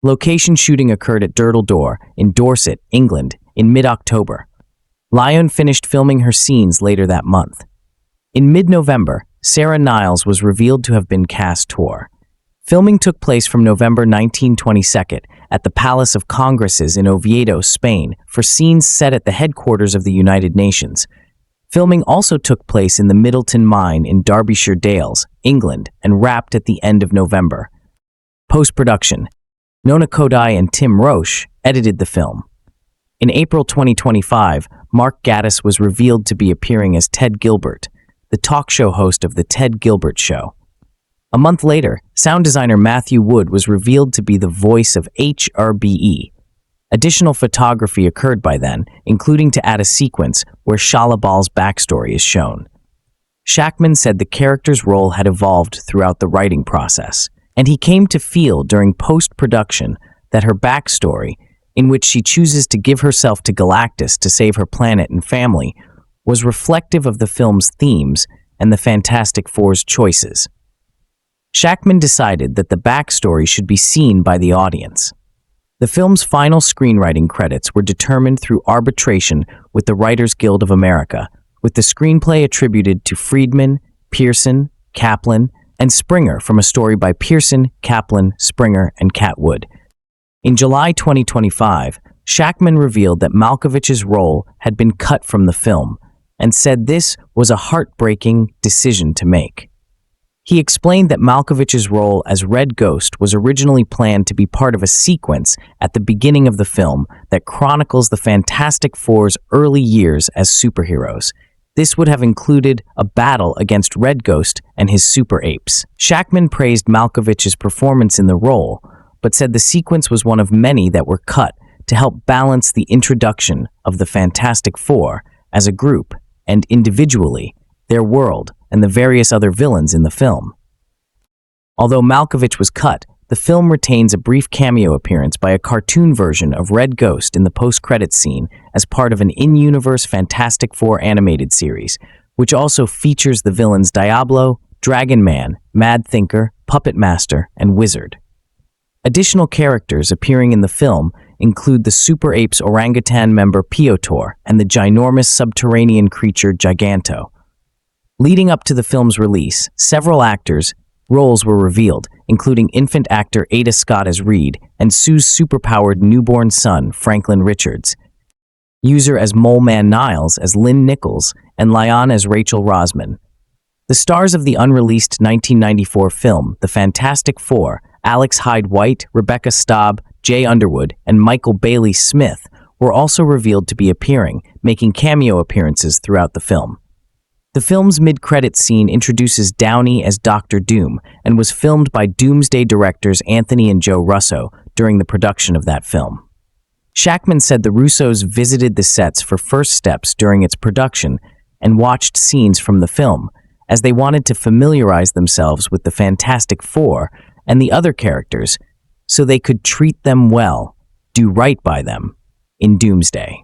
Location shooting occurred at Durdle Door in Dorset, England, in mid-October. Lyon finished filming her scenes later that month. In mid-November, Sarah Niles was revealed to have been cast Tor. Filming took place from November 1922 at the Palace of Congresses in Oviedo, Spain, for scenes set at the headquarters of the United Nations. Filming also took place in the Middleton Mine in Derbyshire Dales, England, and wrapped at the end of November. Post-production. Nona Kodai and Tim Roche edited the film. In April 2025, Mark Gatiss was revealed to be appearing as Ted Gilbert, the talk show host of The Ted Gilbert Show. A month later, sound designer Matthew Wood was revealed to be the voice of HRBE. Additional photography occurred by then, including to add a sequence where Shalabal's backstory is shown. Shakman said the character's role had evolved throughout the writing process, and he came to feel during post-production that her backstory, in which she chooses to give herself to Galactus to save her planet and family, was reflective of the film's themes and the Fantastic Four's choices. Shakman decided that the backstory should be seen by the audience. The film's final screenwriting credits were determined through arbitration with the Writers Guild of America, with the screenplay attributed to Friedman, Pearson, Kaplan, and Springer from a story by Pearson, Kaplan, Springer, and Cat Wood. In July 2025, Shakman revealed that Malkovich's role had been cut from the film and said this was a heartbreaking decision to make. He explained that Malkovich's role as Red Ghost was originally planned to be part of a sequence at the beginning of the film that chronicles the Fantastic Four's early years as superheroes. This would have included a battle against Red Ghost and his super apes. Shakman praised Malkovich's performance in the role, but said the sequence was one of many that were cut to help balance the introduction of the Fantastic Four as a group and individually, their world, and the various other villains in the film. Although Malkovich was cut, the film retains a brief cameo appearance by a cartoon version of Red Ghost in the post-credits scene as part of an in-universe Fantastic Four animated series, which also features the villains Diablo, Dragon Man, Mad Thinker, Puppet Master, and Wizard. Additional characters appearing in the film include the Super Apes orangutan member Piotr and the ginormous subterranean creature Giganto. Leading up to the film's release, several actors' roles were revealed, including infant actor Ada Scott as Reed and Sue's superpowered newborn son, Franklin Richards. user as Mole Man Niles as Lynn Nichols, and Lyon as Rachel Rosman. The stars of the unreleased 1994 film The Fantastic Four, Alex Hyde White, Rebecca Staub, Jay Underwood, and Michael Bailey Smith, were also revealed to be appearing, making cameo appearances throughout the film. The film's mid-credits scene introduces Downey as Dr. Doom and was filmed by Doomsday directors Anthony and Joe Russo during the production of that film. Shakman said the Russos visited the sets for first steps during its production and watched scenes from the film, as they wanted to familiarize themselves with the Fantastic Four and the other characters so they could treat them well, do right by them, in Doomsday.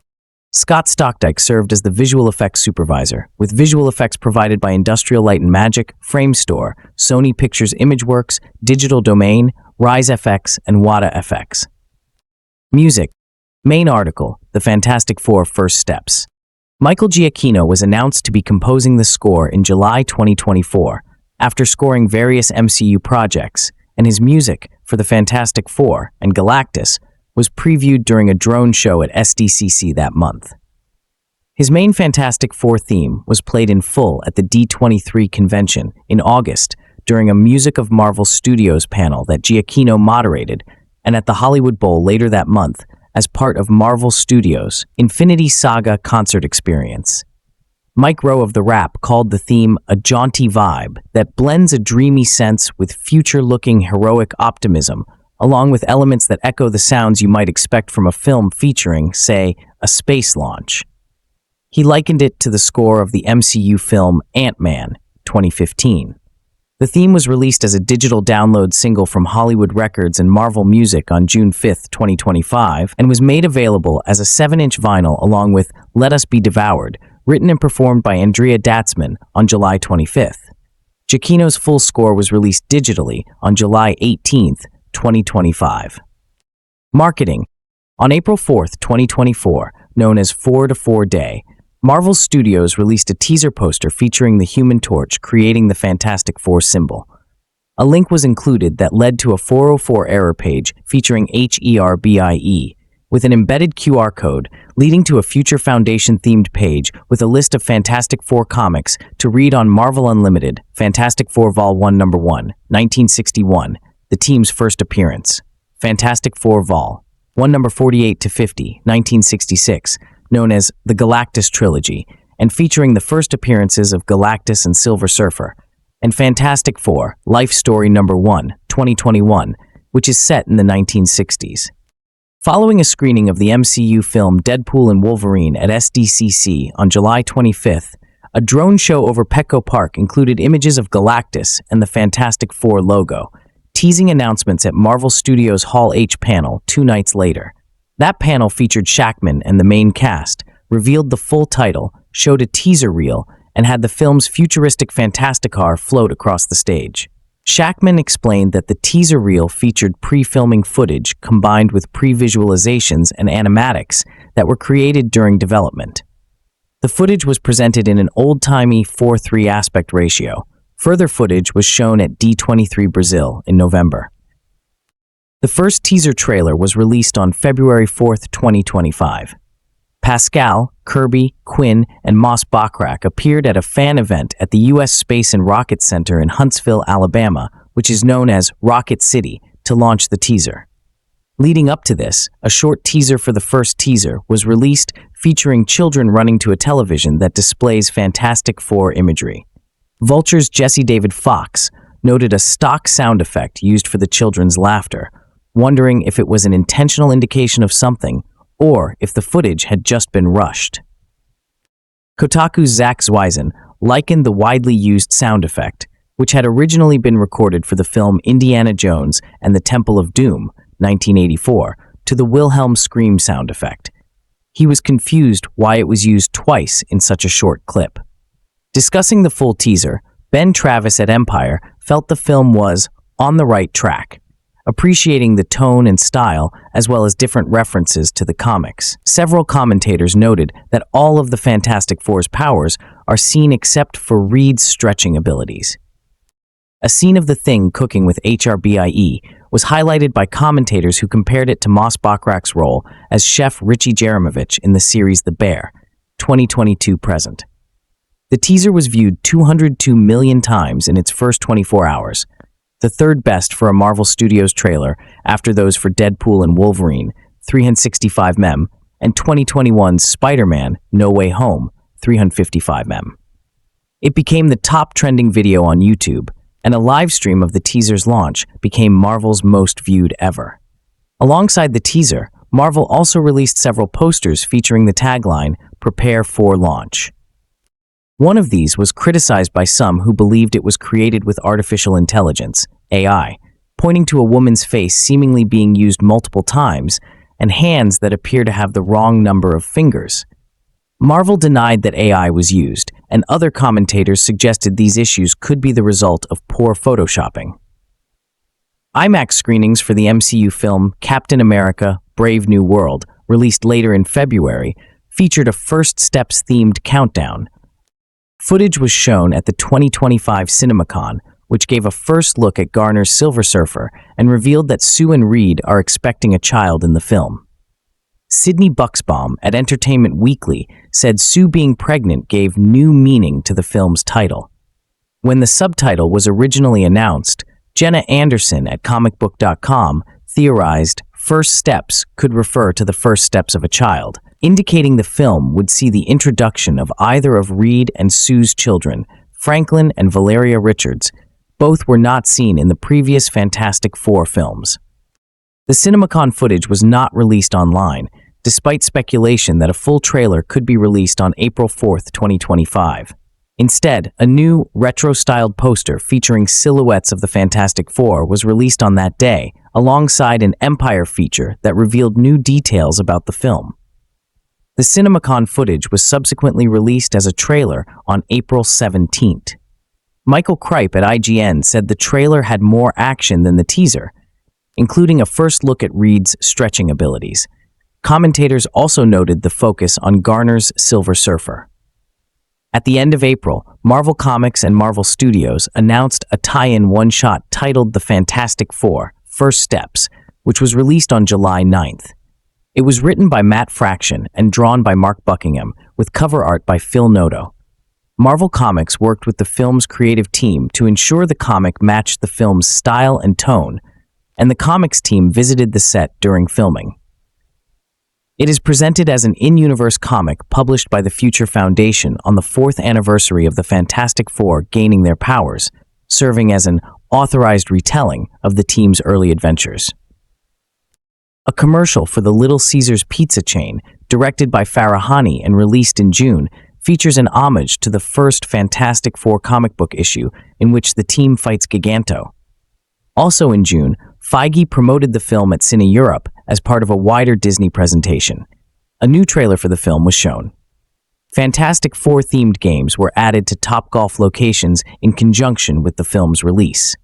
Scott Stockdike served as the visual effects supervisor, with visual effects provided by Industrial Light and Magic, Framestore, Sony Pictures Imageworks, Digital Domain, Rise FX, and Wata FX. Music. Main article, The Fantastic Four First Steps. Michael Giacchino was announced to be composing the score in July 2024, after scoring various MCU projects, and his music for The Fantastic Four and Galactus was previewed during a drone show at SDCC that month. His main Fantastic Four theme was played in full at the D23 convention in August during a Music of Marvel Studios panel that Giacchino moderated, and at the Hollywood Bowl later that month as part of Marvel Studios' Infinity Saga concert experience. Mike Rowe of The Rap called the theme a jaunty vibe that blends a dreamy sense with future-looking heroic optimism, along with elements that echo the sounds you might expect from a film featuring, say, a space launch. He likened it to the score of the MCU film Ant-Man, 2015. The theme was released as a digital download single from Hollywood Records and Marvel Music on June 5, 2025, and was made available as a 7-inch vinyl along with Let Us Be Devoured, written and performed by Andrea Datzman on July 25th. Giacchino's full score was released digitally on July 18th, 2025. Marketing. On April 4th, 2024, known as 4 to 4 Day, Marvel Studios released a teaser poster featuring the Human Torch creating the Fantastic Four symbol. A link was included that led to a 404 error page featuring HERBIE, with an embedded QR code leading to a future Foundation-themed page with a list of Fantastic Four comics to read on Marvel Unlimited, Fantastic Four Vol. 1 No. 1, 1961, the team's first appearance. Fantastic Four Vol. 1 No. 48 to 50, 1966, known as the Galactus Trilogy, and featuring the first appearances of Galactus and Silver Surfer, and Fantastic Four Life Story No. 1, 2021, which is set in the 1960s. Following a screening of the MCU film Deadpool and Wolverine at SDCC on July 25th, a drone show over Petco Park included images of Galactus and the Fantastic Four logo, teasing announcements at Marvel Studios Hall H panel 2 nights later. That panel featured Shakman and the main cast, revealed the full title, showed a teaser reel, and had the film's futuristic Fantasticar float across the stage. Shakman explained that the teaser reel featured pre-filming footage combined with pre-visualizations and animatics that were created during development. The footage was presented in an old-timey 4:3 aspect ratio. Further footage was shown at D23 Brazil in November. The first teaser trailer was released on February 4th, 2025. Pascal, Kirby, Quinn, and Moss-Bachrach appeared at a fan event at the U.S. Space and Rocket Center in Huntsville, Alabama, which is known as Rocket City, to launch the teaser. Leading up to this, a short teaser for the first teaser was released featuring children running to a television that displays Fantastic Four imagery. Vulture's Jesse David Fox noted a stock sound effect used for the children's laughter, wondering if it was an intentional indication of something or if the footage had just been rushed. Kotaku's Zach Zweisen likened the widely used sound effect, which had originally been recorded for the film Indiana Jones and the Temple of Doom, 1984, to the Wilhelm scream sound effect. He was confused why it was used twice in such a short clip. Discussing the full teaser, Ben Travis at Empire felt the film was on the right track, appreciating the tone and style as well as different references to the comics. Several commentators noted that all of the Fantastic Four's powers are seen except for Reed's stretching abilities. A scene of the Thing cooking with HRBIE was highlighted by commentators who compared it to Moss-Bachrach's role as Chef Richie Jaramovich in the series The Bear, 2022 present. The teaser was viewed 202 million times in its first 24 hours, the third best for a Marvel Studios trailer after those for Deadpool and Wolverine, 365 mem, and 2021's Spider-Man No Way Home, 355 mem. It became the top trending video on YouTube, and a live stream of the teaser's launch became Marvel's most viewed ever. Alongside the teaser, Marvel also released several posters featuring the tagline, "Prepare for launch." One of these was criticized by some who believed it was created with artificial intelligence, AI, pointing to a woman's face seemingly being used multiple times and hands that appear to have the wrong number of fingers. Marvel denied that AI was used, and other commentators suggested these issues could be the result of poor photoshopping. IMAX screenings for the MCU film Captain America: Brave New World, released later in February, featured a First Steps-themed countdown. Footage was shown at the 2025 CinemaCon, which gave a first look at Garner's Silver Surfer and revealed that Sue and Reed are expecting a child in the film. Sydney Buxbaum at Entertainment Weekly said Sue being pregnant gave new meaning to the film's title. When the subtitle was originally announced, Jenna Anderson at comicbook.com theorized First Steps could refer to the first steps of a child, indicating the film would see the introduction of either of Reed and Sue's children, Franklin and Valeria Richards. Both were not seen in the previous Fantastic Four films. The CinemaCon footage was not released online, despite speculation that a full trailer could be released on April 4, 2025. Instead, a new, retro-styled poster featuring silhouettes of the Fantastic Four was released on that day, alongside an Empire feature that revealed new details about the film. The CinemaCon footage was subsequently released as a trailer on April 17th. Michael Kripe at IGN said the trailer had more action than the teaser, including a first look at Reed's stretching abilities. Commentators also noted the focus on Garner's Silver Surfer. At the end of April, Marvel Comics and Marvel Studios announced a tie-in one-shot titled The Fantastic Four: First Steps, which was released on July 9th. It was written by Matt Fraction and drawn by Mark Buckingham, with cover art by Phil Noto. Marvel Comics worked with the film's creative team to ensure the comic matched the film's style and tone, and the comics team visited the set during filming. It is presented as an in-universe comic published by the Future Foundation on the 4th anniversary of the Fantastic Four gaining their powers, serving as an authorized retelling of the team's early adventures. A commercial for the Little Caesars pizza chain, directed by Farahani and released in June, features an homage to the first Fantastic Four comic book issue in which the team fights Giganto. Also in June, Feige promoted the film at Cine Europe as part of a wider Disney presentation. A new trailer for the film was shown. Fantastic Four-themed games were added to Topgolf locations in conjunction with the film's release.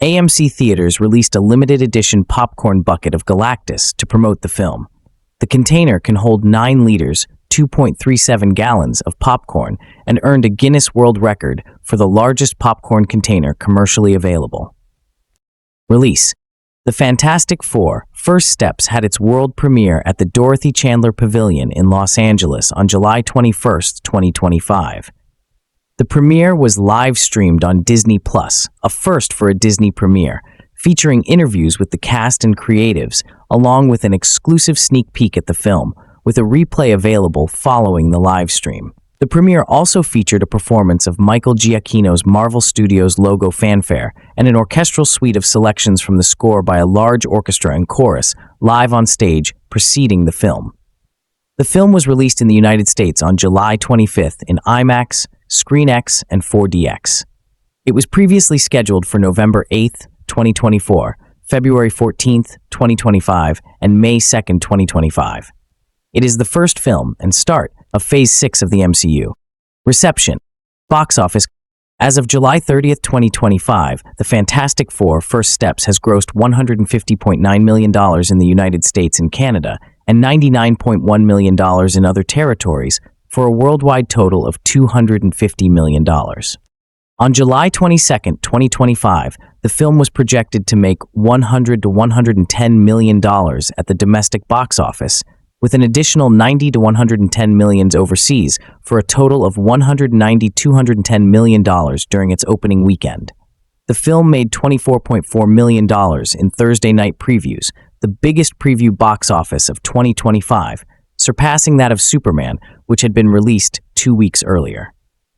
AMC Theaters released a limited edition popcorn bucket of Galactus to promote the film. The container can hold 9 liters, 2.37 gallons of popcorn, and earned a Guinness World Record for the largest popcorn container commercially available. Release: The Fantastic Four: First Steps had its world premiere at the Dorothy Chandler Pavilion in Los Angeles on July 21, 2025. The premiere was live-streamed on Disney+, a first for a Disney premiere, featuring interviews with the cast and creatives, along with an exclusive sneak peek at the film, with a replay available following the live stream. The premiere also featured a performance of Michael Giacchino's Marvel Studios logo fanfare and an orchestral suite of selections from the score by a large orchestra and chorus, live on stage, preceding the film. The film was released in the United States on July 25th in IMAX, ScreenX, and 4DX. It was previously scheduled for November 8th, 2024, February 14th, 2025, and May 2nd, 2025. It is the first film and start of Phase 6 of the MCU. Reception. Box office. As of July 30th, 2025, The Fantastic Four: First Steps has grossed $150.9 million in the United States and Canada and $99.1 million in other territories for a worldwide total of $250 million. On July 22, 2025, the film was projected to make $100 to $110 million at the domestic box office, with an additional $90 to $110 million overseas, for a total of $190 to $210 million during its opening weekend. The film made $24.4 million in Thursday night previews, the biggest preview box office of 2025, surpassing that of Superman, which had been released 2 weeks earlier.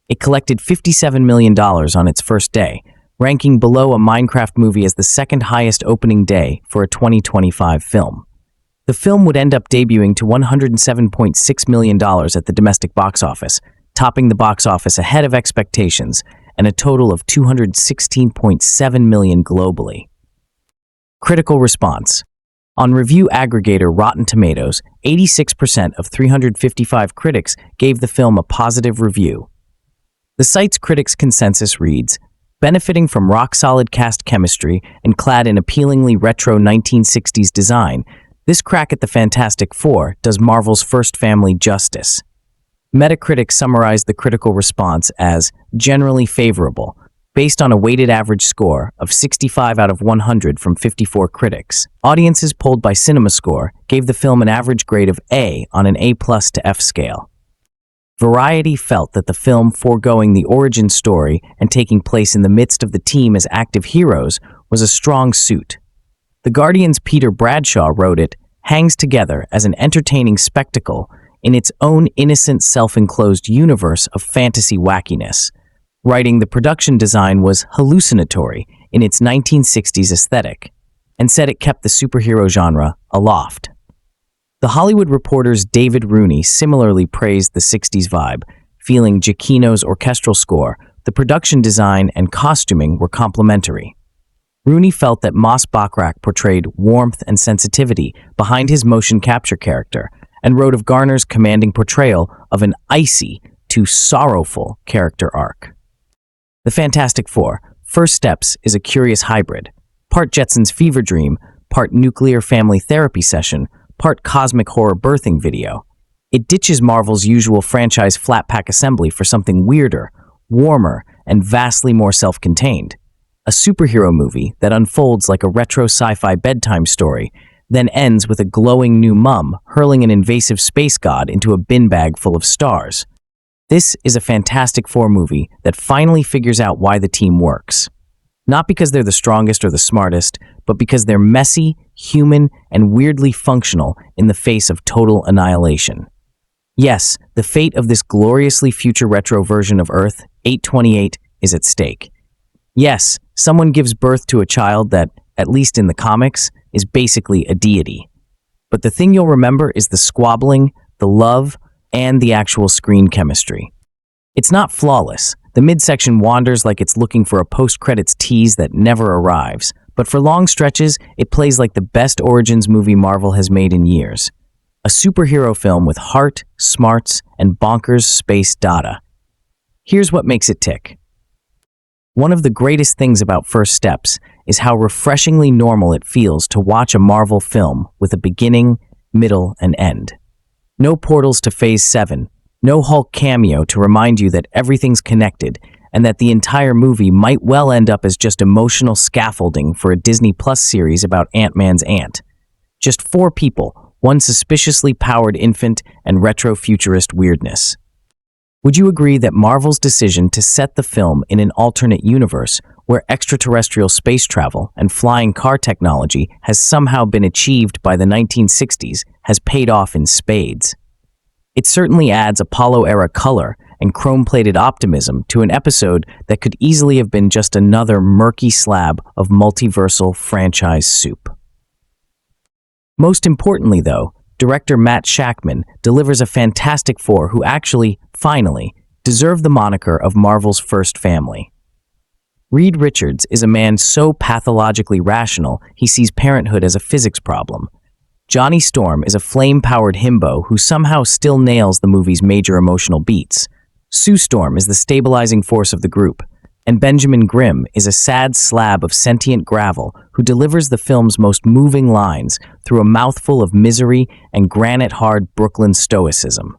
It collected $57 million on its first day, ranking below a Minecraft movie as the second highest opening day for a 2025 film. The film would end up debuting to $107.6 million at the domestic box office, topping the box office ahead of expectations, and a total of $216.7 million globally. Critical response. On review aggregator Rotten Tomatoes, 86% of 355 critics gave the film a positive review. The site's critics' consensus reads, benefiting from rock-solid cast chemistry and clad in appealingly retro 1960s design, this crack at the Fantastic Four does Marvel's first family justice. Metacritic summarized the critical response as generally favorable, based on a weighted average score of 65 out of 100 from 54 critics. Audiences polled by CinemaScore gave the film an average grade of A on an A+ to F scale. Variety felt that the film, foregoing the origin story and taking place in the midst of the team as active heroes, was a strong suit. The Guardian's Peter Bradshaw wrote it, hangs together as an entertaining spectacle in its own innocent self-enclosed universe of fantasy wackiness, writing the production design was hallucinatory in its 1960s aesthetic, and said it kept the superhero genre aloft. The Hollywood Reporter's David Rooney similarly praised the 60s vibe, feeling Giacchino's orchestral score, the production design, and costuming were complementary. Rooney felt that Moss-Bachrach portrayed warmth and sensitivity behind his motion capture character, and wrote of Garner's commanding portrayal of an icy to sorrowful character arc. The Fantastic Four, First Steps, is a curious hybrid, part Jetsons fever dream, part nuclear family therapy session, part cosmic horror birthing video. It ditches Marvel's usual franchise flat-pack assembly for something weirder, warmer, and vastly more self-contained. A superhero movie that unfolds like a retro sci-fi bedtime story, then ends with a glowing new mum hurling an invasive space god into a bin bag full of stars. This is a Fantastic Four movie that finally figures out why the team works. Not because they're the strongest or the smartest, but because they're messy, human, and weirdly functional in the face of total annihilation. Yes, the fate of this gloriously future retro version of Earth, 828, is at stake. Yes, someone gives birth to a child that, at least in the comics, is basically a deity. But the thing you'll remember is the squabbling, the love, and the actual screen chemistry. It's not flawless. The midsection wanders like it's looking for a post-credits tease that never arrives, but for long stretches, it plays like the best origins movie Marvel has made in years. A superhero film with heart, smarts, and bonkers space data. Here's what makes it tick. One of the greatest things about First Steps is how refreshingly normal it feels to watch a Marvel film with a beginning, middle, and end. No portals to Phase 7, no Hulk cameo to remind you that everything's connected and that the entire movie might well end up as just emotional scaffolding for a Disney Plus series about Ant-Man's aunt. Just 4 people, one suspiciously powered infant, and retro-futurist weirdness. Would you agree that Marvel's decision to set the film in an alternate universe where extraterrestrial space travel and flying car technology has somehow been achieved by the 1960s has paid off in spades? It certainly adds Apollo-era color and chrome-plated optimism to an episode that could easily have been just another murky slab of multiversal franchise soup. Most importantly, though, director Matt Shakman delivers a Fantastic Four who actually, finally, deserve the moniker of Marvel's first family. Reed Richards is a man so pathologically rational he sees parenthood as a physics problem. Johnny Storm is a flame-powered himbo who somehow still nails the movie's major emotional beats. Sue Storm is the stabilizing force of the group, and Benjamin Grimm is a sad slab of sentient gravel who delivers the film's most moving lines through a mouthful of misery and granite-hard Brooklyn stoicism.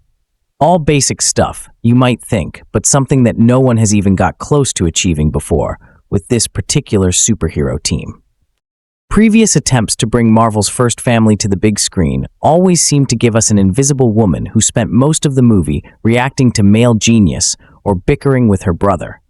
All basic stuff, you might think, but something that no one has even got close to achieving before with this particular superhero team. Previous attempts to bring Marvel's first family to the big screen always seemed to give us an invisible woman who spent most of the movie reacting to male genius or bickering with her brother.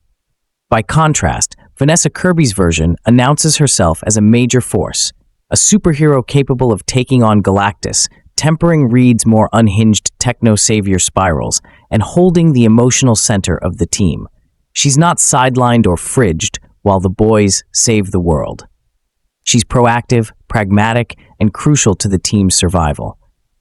By contrast, Vanessa Kirby's version announces herself as a major force, a superhero capable of taking on Galactus, tempering Reed's more unhinged techno-savior spirals, and holding the emotional center of the team. She's not sidelined or fridged while the boys save the world. She's proactive, pragmatic, and crucial to the team's survival.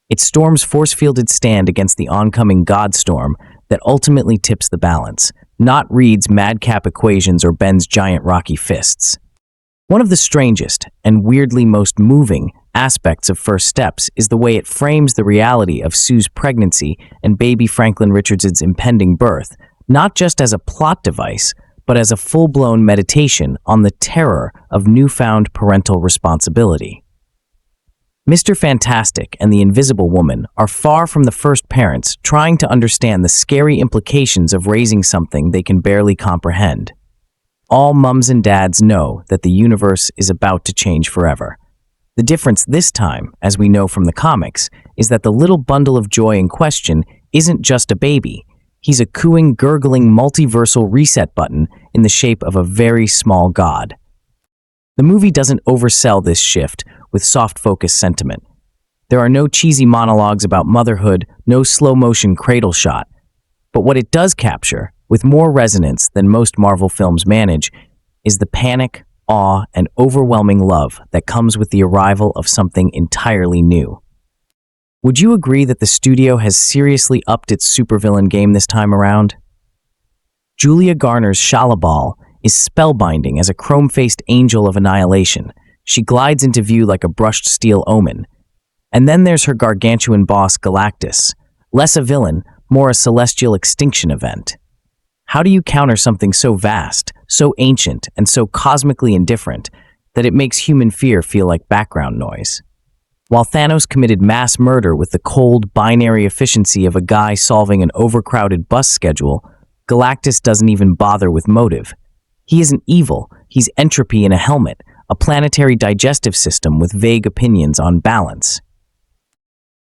It's Storm's force-fielded stand against the oncoming Godstorm that ultimately tips the balance, not Reed's madcap equations or Ben's giant rocky fists. One of the strangest and weirdly most moving aspects of First Steps is the way it frames the reality of Sue's pregnancy and baby Franklin Richardson's impending birth, not just as a plot device, but as a full-blown meditation on the terror of newfound parental responsibility. Mr. Fantastic and the Invisible Woman are far from the first parents trying to understand the scary implications of raising something they can barely comprehend. All mums and dads know that the universe is about to change forever. The difference this time, as we know from the comics, is that the little bundle of joy in question isn't just a baby. He's a cooing, gurgling, multiversal reset button in the shape of a very small god. The movie doesn't oversell this shift with soft-focus sentiment. There are no cheesy monologues about motherhood, no slow-motion cradle shot. But what it does capture, with more resonance than most Marvel films manage, is the panic, awe, and overwhelming love that comes with the arrival of something entirely new. Would you agree that the studio has seriously upped its supervillain game this time around? Julia Garner's Shalabal is spellbinding as a chrome-faced angel of annihilation. She glides into view like a brushed steel omen. And then there's her gargantuan boss, Galactus. Less a villain, more a celestial extinction event. How do you counter something so vast, so ancient, and so cosmically indifferent that it makes human fear feel like background noise? While Thanos committed mass murder with the cold, binary efficiency of a guy solving an overcrowded bus schedule, Galactus doesn't even bother with motive. He isn't evil, he's entropy in a helmet, a planetary digestive system with vague opinions on balance.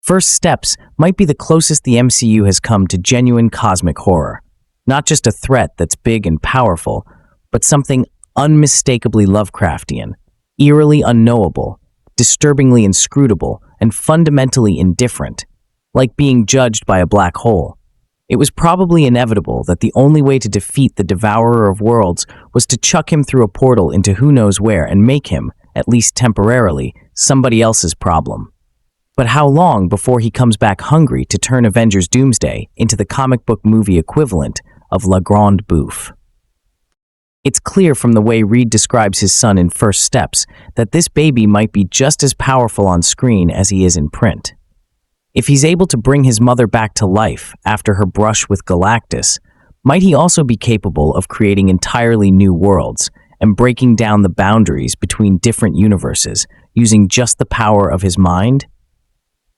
First Steps might be the closest the MCU has come to genuine cosmic horror. Not just a threat that's big and powerful, but something unmistakably Lovecraftian, eerily unknowable, disturbingly inscrutable, and fundamentally indifferent, like being judged by a black hole. It was probably inevitable that the only way to defeat the Devourer of Worlds was to chuck him through a portal into who knows where and make him, at least temporarily, somebody else's problem. But how long before he comes back hungry to turn Avengers Doomsday into the comic book movie equivalent of La Grande Bouffe? It's clear from the way Reed describes his son in First Steps that this baby might be just as powerful on screen as he is in print. If he's able to bring his mother back to life after her brush with Galactus, might he also be capable of creating entirely new worlds and breaking down the boundaries between different universes using just the power of his mind?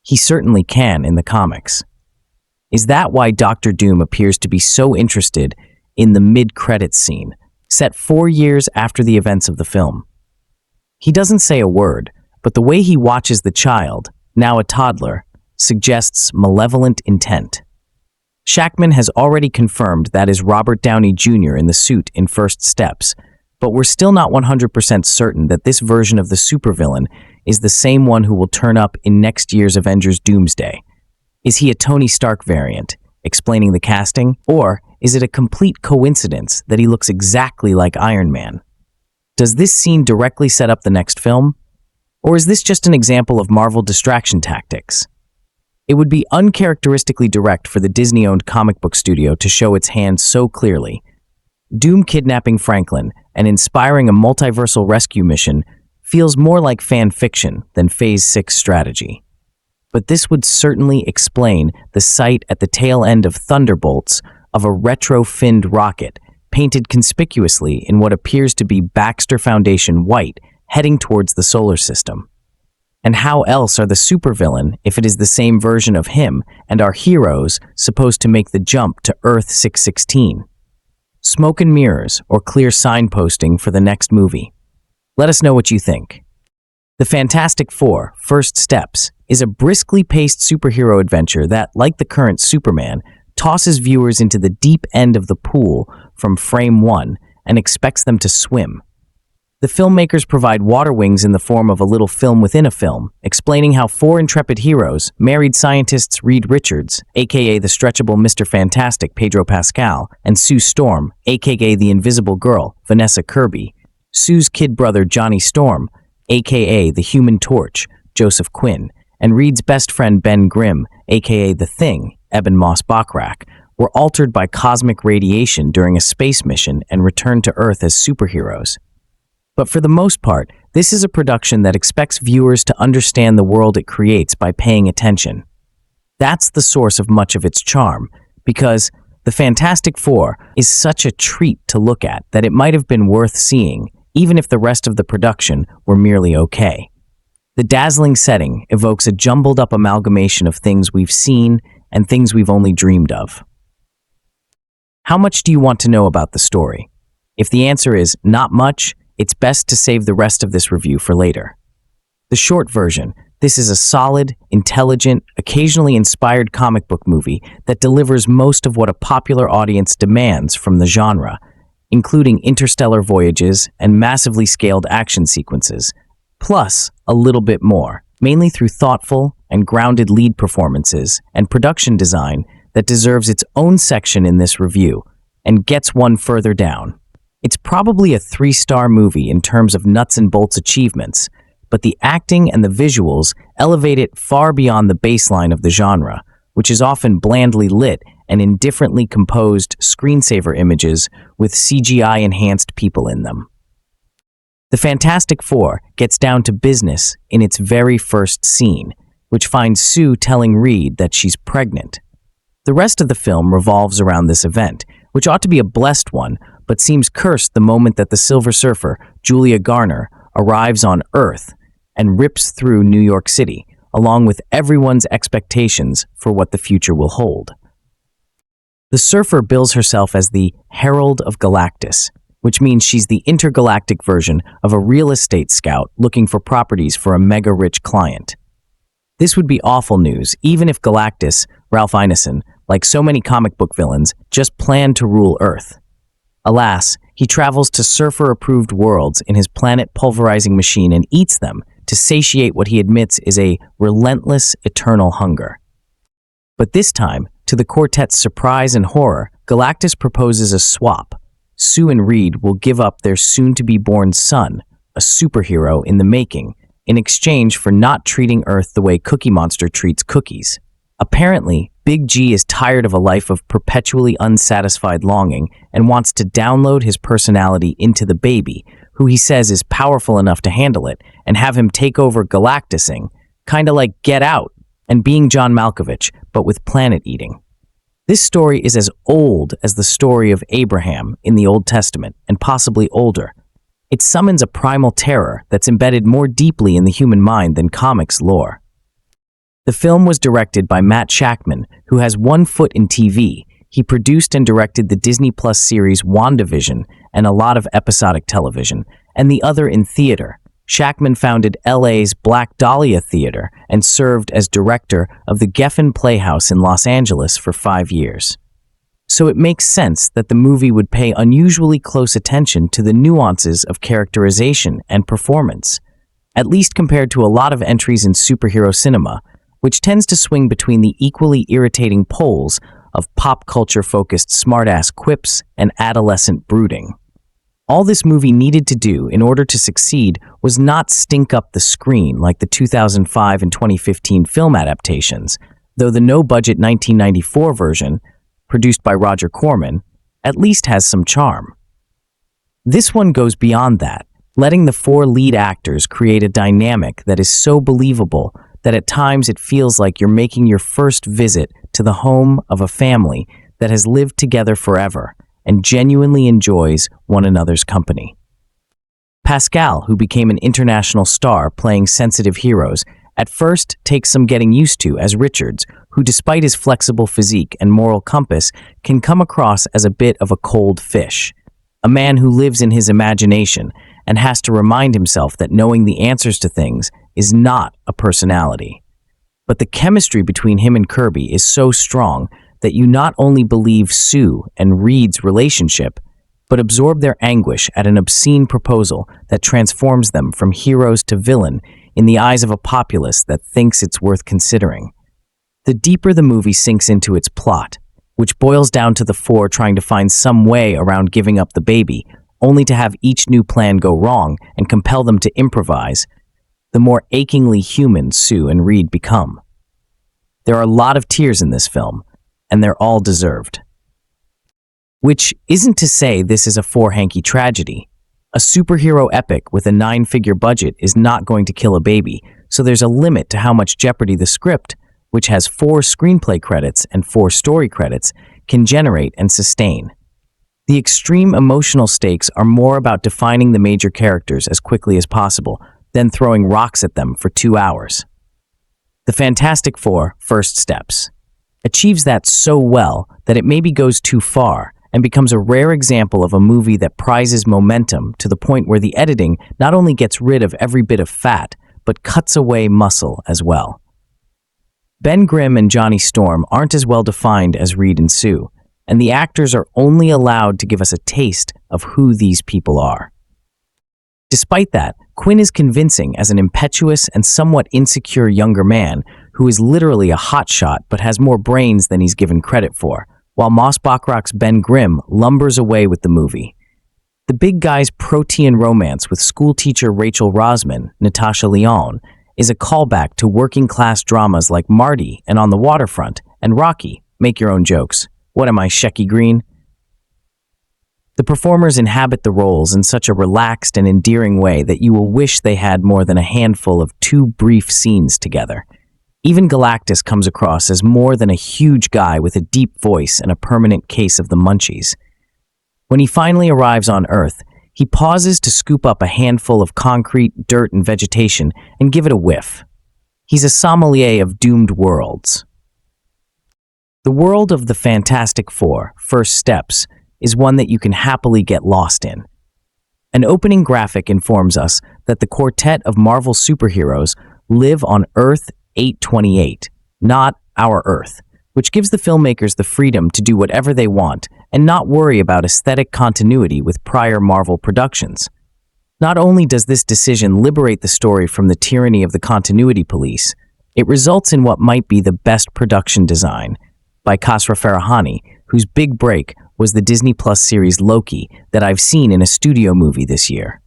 He certainly can in the comics. Is that why Doctor Doom appears to be so interested in the mid-credits scene, set 4 years after the events of the film? He doesn't say a word, but the way he watches the child, now a toddler, suggests malevolent intent. Shakman has already confirmed that is Robert Downey Jr. in the suit in First Steps, but we're still not 100% certain that this version of the supervillain is the same one who will turn up in next year's Avengers Doomsday. Is he a Tony Stark variant, explaining the casting, or is it a complete coincidence that he looks exactly like Iron Man? Does this scene directly set up the next film? Or is this just an example of Marvel distraction tactics? It would be uncharacteristically direct for the Disney-owned comic book studio to show its hand so clearly. Doom kidnapping Franklin and inspiring a multiversal rescue mission feels more like fan fiction than Phase 6 strategy. But this would certainly explain the sight at the tail end of Thunderbolts of a retro-finned rocket painted conspicuously in what appears to be Baxter Foundation white heading towards the solar system. And how else are the supervillain, if it is the same version of him, and our heroes supposed to make the jump to Earth 616? Smoke and mirrors or clear signposting for the next movie? Let us know what you think. The Fantastic Four: First Steps is a briskly paced superhero adventure that, like the current Superman, tosses viewers into the deep end of the pool from frame one and expects them to swim. The filmmakers provide water wings in the form of a little film within a film, explaining how four intrepid heroes, married scientists Reed Richards, aka the stretchable Mr. Fantastic Pedro Pascal, and Sue Storm, aka the Invisible Girl, Vanessa Kirby, Sue's kid brother Johnny Storm, aka the Human Torch, Joseph Quinn, and Reed's best friend Ben Grimm, aka the Thing, Ebon Moss-Bachrach, were altered by cosmic radiation during a space mission and returned to Earth as superheroes. But for the most part, this is a production that expects viewers to understand the world it creates by paying attention. That's the source of much of its charm, because The Fantastic Four is such a treat to look at that it might have been worth seeing, even if the rest of the production were merely okay. The dazzling setting evokes a jumbled-up amalgamation of things we've seen and things we've only dreamed of. How much do you want to know about the story? If the answer is not much, it's best to save the rest of this review for later. The short version: this is a solid, intelligent, occasionally inspired comic book movie that delivers most of what a popular audience demands from the genre, including interstellar voyages and massively scaled action sequences, plus a little bit more, mainly through thoughtful and grounded lead performances and production design that deserves its own section in this review and gets one further down. It's probably a 3-star movie in terms of nuts and bolts achievements, but the acting and the visuals elevate it far beyond the baseline of the genre, which is often blandly lit and indifferently composed screensaver images with CGI-enhanced people in them. The Fantastic Four gets down to business in its very first scene, which finds Sue telling Reed that she's pregnant. The rest of the film revolves around this event, which ought to be a blessed one, but seems cursed the moment that the Silver Surfer, Julia Garner, arrives on Earth and rips through New York City, along with everyone's expectations for what the future will hold. The Surfer bills herself as the Herald of Galactus, which means she's the intergalactic version of a real estate scout looking for properties for a mega-rich client. This would be awful news, even if Galactus, Ralph Ineson, like so many comic book villains, just planned to rule Earth. Alas, he travels to Surfer-approved worlds in his planet-pulverizing machine and eats them to satiate what he admits is a relentless, eternal hunger. But this time, to the quartet's surprise and horror, Galactus proposes a swap. Sue and Reed will give up their soon-to-be-born son, a superhero in the making, in exchange for not treating Earth the way Cookie Monster treats cookies. Apparently, Big G is tired of a life of perpetually unsatisfied longing and wants to download his personality into the baby, who he says is powerful enough to handle it, and have him take over galactusing, kinda like Get Out and Being John Malkovich, but with planet eating. This story is as old as the story of Abraham in the Old Testament, and possibly older. It summons a primal terror that's embedded more deeply in the human mind than comics lore. The film was directed by Matt Shakman, who has one foot in TV. He produced and directed the Disney Plus series WandaVision and a lot of episodic television, and the other in theater. Shakman founded LA's Black Dahlia Theater and served as director of the Geffen Playhouse in Los Angeles for 5 years. So it makes sense that the movie would pay unusually close attention to the nuances of characterization and performance, at least compared to a lot of entries in superhero cinema, which tends to swing between the equally irritating poles of pop culture-focused smartass quips and adolescent brooding. All this movie needed to do in order to succeed was not stink up the screen like the 2005 and 2015 film adaptations, though the no-budget 1994 version, produced by Roger Corman, at least has some charm. This one goes beyond that, letting the 4 lead actors create a dynamic that is so believable that at times it feels like you're making your first visit to the home of a family that has lived together forever and genuinely enjoys one another's company. Pascal, who became an international star playing sensitive heroes, at first takes some getting used to as Richards, who despite his flexible physique and moral compass, can come across as a bit of a cold fish. A man who lives in his imagination and has to remind himself that knowing the answers to things is not a personality. But the chemistry between him and Kirby is so strong that you not only believe Sue and Reed's relationship, but absorb their anguish at an obscene proposal that transforms them from heroes to villain in the eyes of a populace that thinks it's worth considering. The deeper the movie sinks into its plot, which boils down to the four trying to find some way around giving up the baby, only to have each new plan go wrong and compel them to improvise, the more achingly human Sue and Reed become. There are a lot of tears in this film, and they're all deserved. Which isn't to say this is a four-hanky tragedy. A superhero epic with a 9-figure budget is not going to kill a baby, so there's a limit to how much jeopardy the script, which has 4 screenplay credits and 4 story credits, can generate and sustain. The extreme emotional stakes are more about defining the major characters as quickly as possible than throwing rocks at them for 2 hours. The Fantastic Four: First Steps achieves that so well that it maybe goes too far and becomes a rare example of a movie that prizes momentum to the point where the editing not only gets rid of every bit of fat, but cuts away muscle as well. Ben Grimm and Johnny Storm aren't as well defined as Reed and Sue, and the actors are only allowed to give us a taste of who these people are. Despite that, Quinn is convincing as an impetuous and somewhat insecure younger man who is literally a hotshot but has more brains than he's given credit for, while Moss-Bachrach's Ben Grimm lumbers away with the movie. The big guy's protean romance with schoolteacher Rachel Rosman, Natasha Lyonne, is a callback to working-class dramas like Marty and On the Waterfront and Rocky, Make Your Own Jokes. What am I, Shecky Green? The performers inhabit the roles in such a relaxed and endearing way that you will wish they had more than a handful of 2 brief scenes together. Even Galactus comes across as more than a huge guy with a deep voice and a permanent case of the munchies. When he finally arrives on Earth, he pauses to scoop up a handful of concrete, dirt, and vegetation and give it a whiff. He's a sommelier of doomed worlds. The world of the Fantastic Four: First Steps is one that you can happily get lost in. An opening graphic informs us that the quartet of Marvel superheroes live on Earth 828, not our Earth, which gives the filmmakers the freedom to do whatever they want and not worry about aesthetic continuity with prior Marvel productions. Not only does this decision liberate the story from the tyranny of the continuity police, it results in what might be the best production design by Kasra Farahani, whose big break was the Disney Plus series Loki that I've seen in a studio movie this year.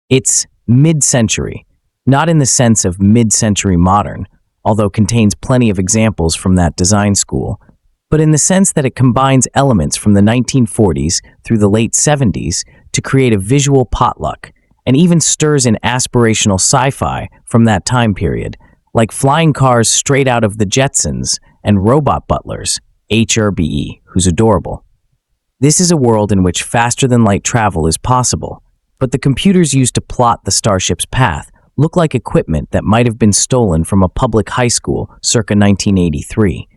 It's mid-century, not in the sense of mid-century modern, although contains plenty of examples from that design school, but in the sense that it combines elements from the 1940s through the late 70s to create a visual potluck, and even stirs in aspirational sci-fi from that time period, like flying cars straight out of the Jetsons and robot butlers, HRBE, who's adorable. This is a world in which faster-than-light travel is possible, but the computers used to plot the starship's path look like equipment that might have been stolen from a public high school circa 1983.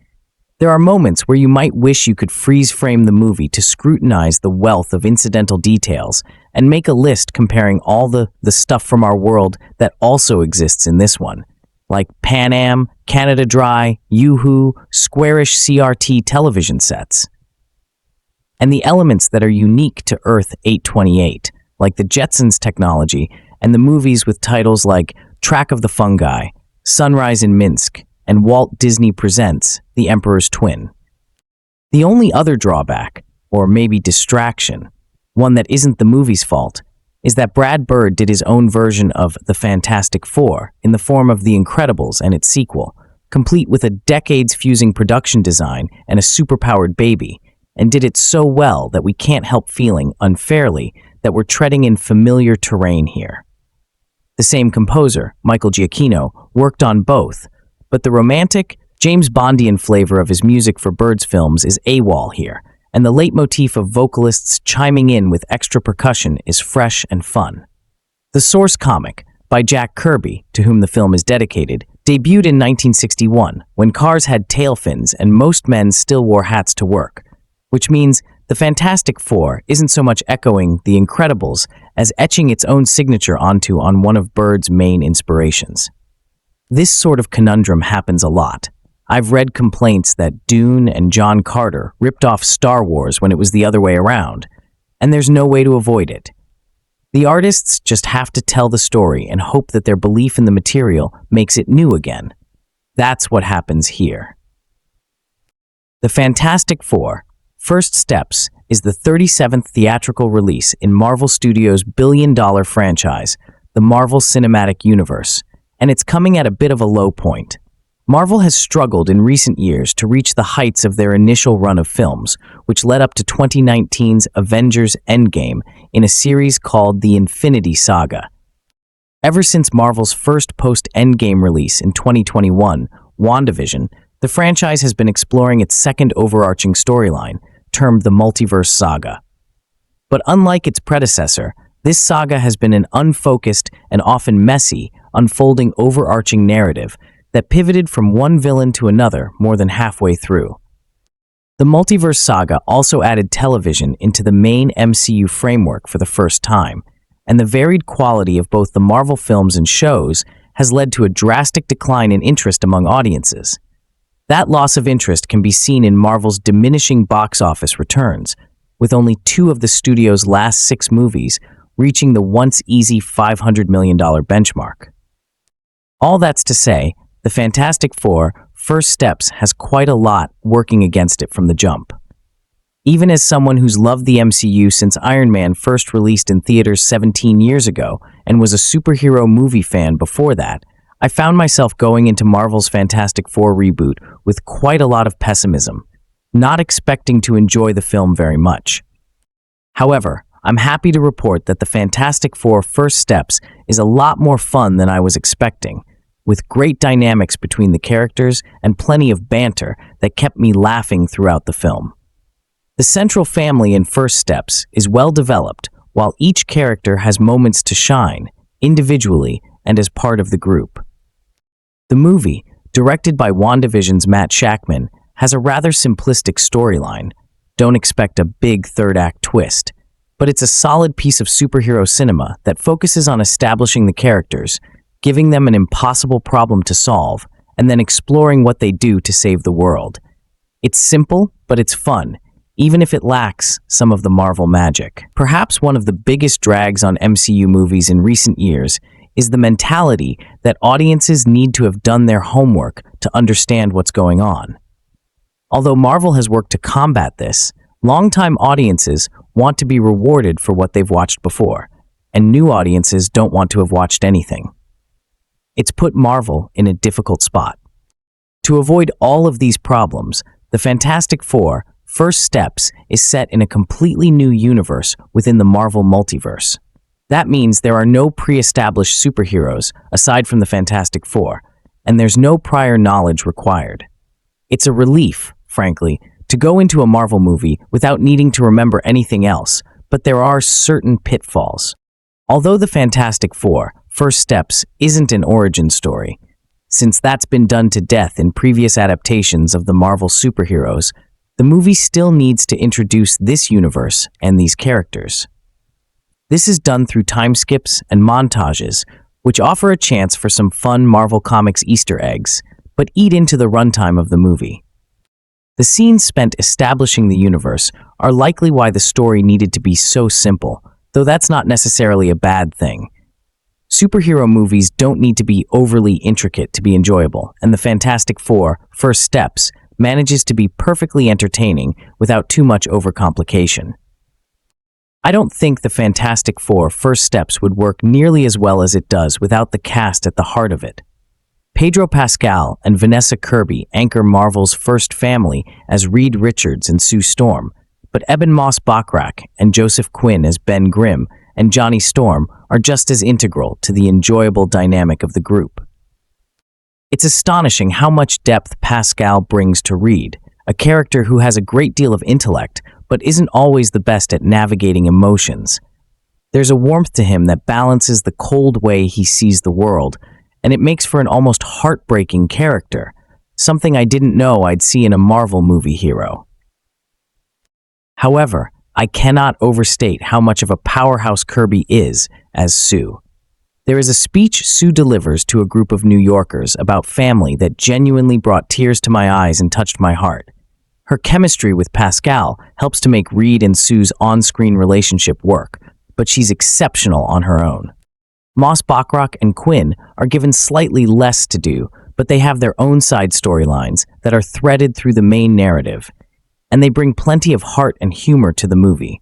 There are moments where you might wish you could freeze-frame the movie to scrutinize the wealth of incidental details and make a list comparing all the stuff from our world that also exists in this one, like Pan Am, Canada Dry, Yoo-Hoo, squarish CRT television sets. And the elements that are unique to Earth 828, like the Jetsons technology and the movies with titles like Track of the Fungi, Sunrise in Minsk, and Walt Disney Presents The Emperor's Twin. The only other drawback, or maybe distraction, one that isn't the movie's fault, is that Brad Bird did his own version of The Fantastic Four in the form of The Incredibles and its sequel, complete with a decades-fusing production design and a superpowered baby, and did it so well that we can't help feeling, unfairly, that we're treading in familiar terrain here. The same composer, Michael Giacchino, worked on both, but the romantic, James Bondian flavor of his music for Bird's films is AWOL here, and the leitmotif of vocalists chiming in with extra percussion is fresh and fun. The source comic, by Jack Kirby, to whom the film is dedicated, debuted in 1961 when cars had tail fins and most men still wore hats to work, which means the Fantastic Four isn't so much echoing The Incredibles as etching its own signature on one of Bird's main inspirations. This sort of conundrum happens a lot. I've read complaints that Dune and John Carter ripped off Star Wars when it was the other way around, and there's no way to avoid it. The artists just have to tell the story and hope that their belief in the material makes it new again. That's what happens here. The Fantastic Four: First Steps is the 37th theatrical release in Marvel Studios' billion-dollar franchise, the Marvel Cinematic Universe, and it's coming at a bit of a low point. Marvel has struggled in recent years to reach the heights of their initial run of films, which led up to 2019's Avengers Endgame in a series called the Infinity Saga. Ever since Marvel's first post-Endgame release in 2021, WandaVision, the franchise has been exploring its second overarching storyline, termed the Multiverse Saga. But unlike its predecessor, this saga has been an unfocused and often messy, unfolding overarching narrative that pivoted from one villain to another more than halfway through. The Multiverse Saga also added television into the main MCU framework for the first time, and the varied quality of both the Marvel films and shows has led to a drastic decline in interest among audiences. That loss of interest can be seen in Marvel's diminishing box office returns, with only 2 of the studio's last 6 movies reaching the once easy $500 million benchmark. All that's to say, the Fantastic Four: First Steps has quite a lot working against it from the jump. Even as someone who's loved the MCU since Iron Man first released in theaters 17 years ago and was a superhero movie fan before that, I found myself going into Marvel's Fantastic Four reboot with quite a lot of pessimism, not expecting to enjoy the film very much. However, I'm happy to report that the Fantastic Four: First Steps is a lot more fun than I was expecting, with great dynamics between the characters and plenty of banter that kept me laughing throughout the film. The central family in First Steps is well developed, while each character has moments to shine, individually and as part of the group. The movie, directed by WandaVision's Matt Shakman, has a rather simplistic storyline. Don't expect a big third-act twist, but it's a solid piece of superhero cinema that focuses on establishing the characters, giving them an impossible problem to solve, and then exploring what they do to save the world. It's simple, but it's fun, even if it lacks some of the Marvel magic. Perhaps one of the biggest drags on MCU movies in recent years is the mentality that audiences need to have done their homework to understand what's going on. Although Marvel has worked to combat this, longtime audiences want to be rewarded for what they've watched before, and new audiences don't want to have watched anything. It's put Marvel in a difficult spot. To avoid all of these problems, the Fantastic Four: First Steps is set in a completely new universe within the Marvel multiverse. That means there are no pre-established superheroes aside from the Fantastic Four, and there's no prior knowledge required. It's a relief, frankly, to go into a Marvel movie without needing to remember anything else, but there are certain pitfalls. Although the Fantastic Four: First Steps isn't an origin story, since that's been done to death in previous adaptations of the Marvel superheroes, the movie still needs to introduce this universe and these characters. This is done through time skips and montages, which offer a chance for some fun Marvel Comics Easter eggs, but eat into the runtime of the movie. The scenes spent establishing the universe are likely why the story needed to be so simple, though that's not necessarily a bad thing. Superhero movies don't need to be overly intricate to be enjoyable, and the Fantastic Four: First Steps manages to be perfectly entertaining without too much overcomplication. I don't think the Fantastic Four: First Steps would work nearly as well as it does without the cast at the heart of it. Pedro Pascal and Vanessa Kirby anchor Marvel's first family as Reed Richards and Sue Storm, but Ebon Moss-Bachrach and Joseph Quinn as Ben Grimm and Johnny Storm are just as integral to the enjoyable dynamic of the group. It's astonishing how much depth Pascal brings to Reed, a character who has a great deal of intellect but isn't always the best at navigating emotions. There's a warmth to him that balances the cold way he sees the world, and it makes for an almost heartbreaking character, something I didn't know I'd see in a Marvel movie hero. However, I cannot overstate how much of a powerhouse Kirby is as Sue. There is a speech Sue delivers to a group of New Yorkers about family that genuinely brought tears to my eyes and touched my heart. Her chemistry with Pascal helps to make Reed and Sue's on-screen relationship work, but she's exceptional on her own. Moss-Bachrach and Quinn are given slightly less to do, but they have their own side storylines that are threaded through the main narrative, and they bring plenty of heart and humor to the movie.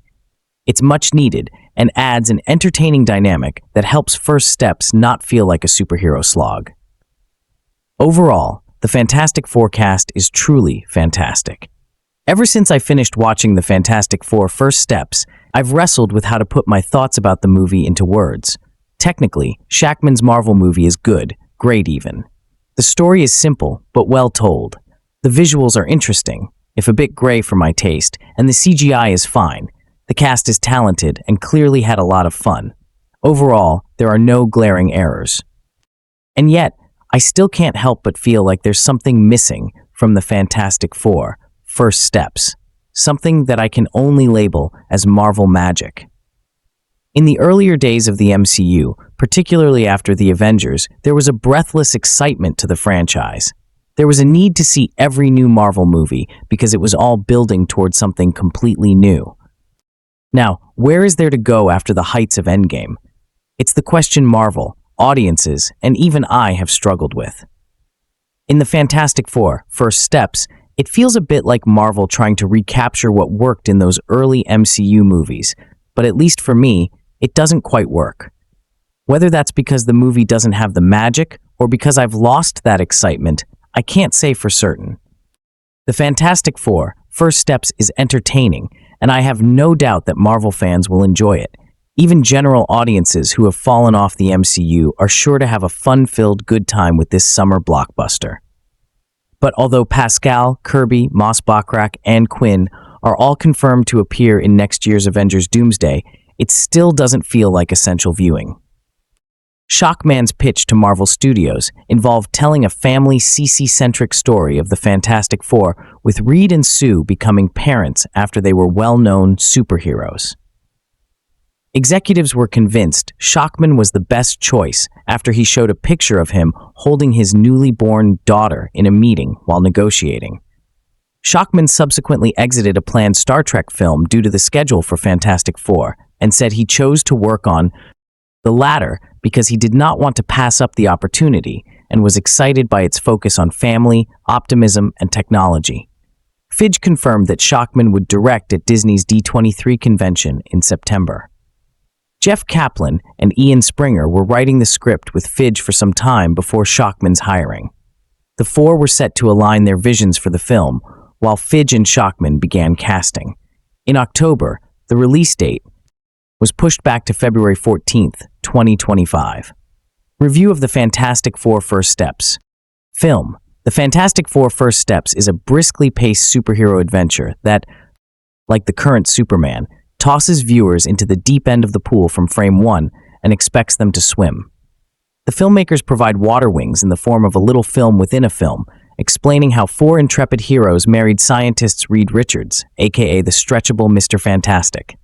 It's much needed and adds an entertaining dynamic that helps First Steps not feel like a superhero slog. Overall, the Fantastic Four cast is truly fantastic. Ever since I finished watching the Fantastic Four First Steps, I've wrestled with how to put my thoughts about the movie into words. Technically, Shakman's Marvel movie is good, great even. The story is simple, but well told. The visuals are interesting, if a bit gray for my taste, and the CGI is fine. The cast is talented and clearly had a lot of fun. Overall, there are no glaring errors. And yet, I still can't help but feel like there's something missing from the Fantastic Four First Steps, something that I can only label as Marvel magic. In the earlier days of the MCU, particularly after the Avengers, there was a breathless excitement to the franchise. There was a need to see every new Marvel movie because it was all building towards something completely new. Now, where is there to go after the heights of Endgame? It's the question Marvel, audiences, and even I have struggled with. In the Fantastic Four First Steps, it feels a bit like Marvel trying to recapture what worked in those early MCU movies, but at least for me, it doesn't quite work. Whether that's because the movie doesn't have the magic or because I've lost that excitement, I can't say for certain. The Fantastic Four First Steps is entertaining, and I have no doubt that Marvel fans will enjoy it. Even general audiences who have fallen off the MCU are sure to have a fun-filled good time with this summer blockbuster. But although Pascal, Kirby, Moss-Bachrach, and Quinn are all confirmed to appear in next year's Avengers Doomsday, it still doesn't feel like essential viewing. Shakman's pitch to Marvel Studios involved telling a family CC-centric story of the Fantastic Four, with Reed and Sue becoming parents after they were well-known superheroes. Executives were convinced Shakman was the best choice after he showed a picture of him holding his newly born daughter in a meeting while negotiating. Shakman subsequently exited a planned Star Trek film due to the schedule for Fantastic Four and said he chose to work on the latter because he did not want to pass up the opportunity and was excited by its focus on family, optimism, and technology. Feige confirmed that Shakman would direct at Disney's D23 convention in September. Jeff Kaplan and Ian Springer were writing the script with Feige for some time before Shakman's hiring. The four were set to align their visions for the film, while Feige and Shakman began casting. In October, the release date was pushed back to February 14th, 2025. Review of The Fantastic Four First Steps. Film. The Fantastic Four First Steps is a briskly paced superhero adventure that, like the current Superman, tosses viewers into the deep end of the pool from frame one and expects them to swim. The filmmakers provide water wings in the form of a little film within a film, explaining how four intrepid heroes married scientists Reed Richards, aka the stretchable Mr. Fantastic,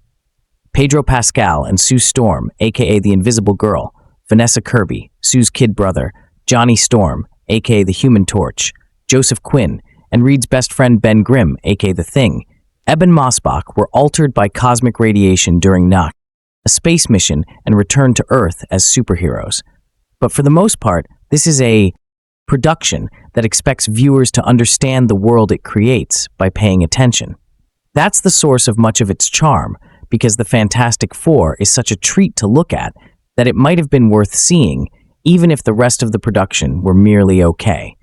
Pedro Pascal and Sue Storm, aka the Invisible Girl, Vanessa Kirby, Sue's kid brother, Johnny Storm, aka the Human Torch, Joseph Quinn, and Reed's best friend Ben Grimm, aka the Thing, Ebon Moss-Bachrach, were altered by cosmic radiation during Nacht, a space mission, and returned to Earth as superheroes. But for the most part, this is a production that expects viewers to understand the world it creates by paying attention. That's the source of much of its charm, because the Fantastic Four is such a treat to look at that it might have been worth seeing, even if the rest of the production were merely okay.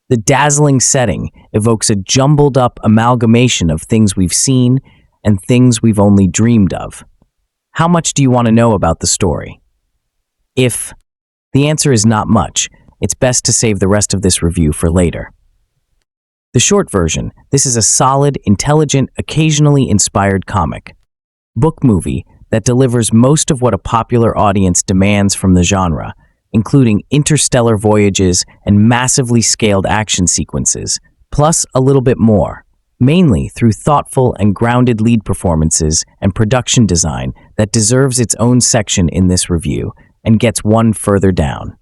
The dazzling setting evokes a jumbled-up amalgamation of things we've seen and things we've only dreamed of. How much do you want to know about the story? If the answer is not much, it's best to save the rest of this review for later. The short version, this is a solid, intelligent, occasionally inspired comic book movie that delivers most of what a popular audience demands from the genre, including interstellar voyages and massively scaled action sequences, plus a little bit more, mainly through thoughtful and grounded lead performances and production design that deserves its own section in this review and gets one further down.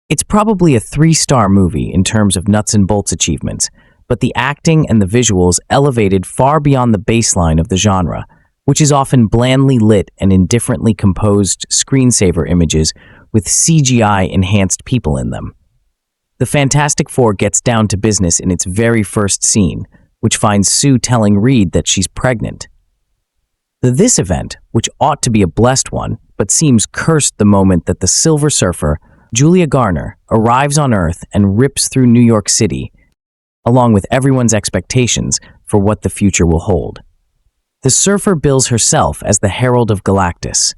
It's probably a 3-star movie in terms of nuts and bolts achievements, but the acting and the visuals elevated far beyond the baseline of the genre, which is often blandly lit and indifferently composed screensaver images with CGI-enhanced people in them. The Fantastic Four gets down to business in its very first scene, which finds Sue telling Reed that she's pregnant. This event, which ought to be a blessed one, but seems cursed the moment that the Silver Surfer, Julia Garner, arrives on Earth and rips through New York City, along with everyone's expectations for what the future will hold. The Surfer bills herself as the Herald of Galactus,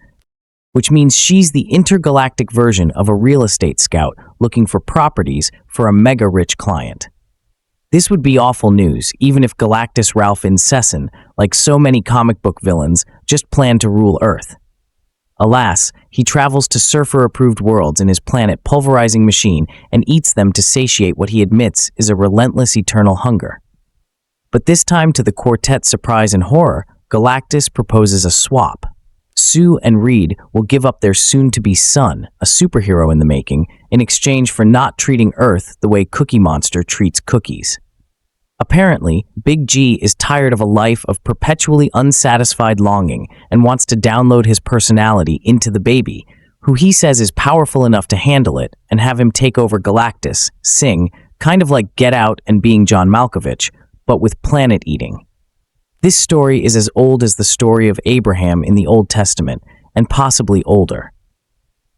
which means she's the intergalactic version of a real estate scout looking for properties for a mega-rich client. This would be awful news, even if Galactus Ralph Incessin, like so many comic book villains, just planned to rule Earth. Alas, he travels to Surfer-approved worlds in his planet-pulverizing machine and eats them to satiate what he admits is a relentless eternal hunger. But this time, to the quartet's surprise and horror, Galactus proposes a swap. Sue and Reed will give up their soon-to-be son, a superhero in the making, in exchange for not treating Earth the way Cookie Monster treats cookies. Apparently, Big G is tired of a life of perpetually unsatisfied longing and wants to download his personality into the baby, who he says is powerful enough to handle it, and have him take over Galactus, sing, kind of like Get Out and Being John Malkovich, but with planet eating. This story is as old as the story of Abraham in the Old Testament, and possibly older.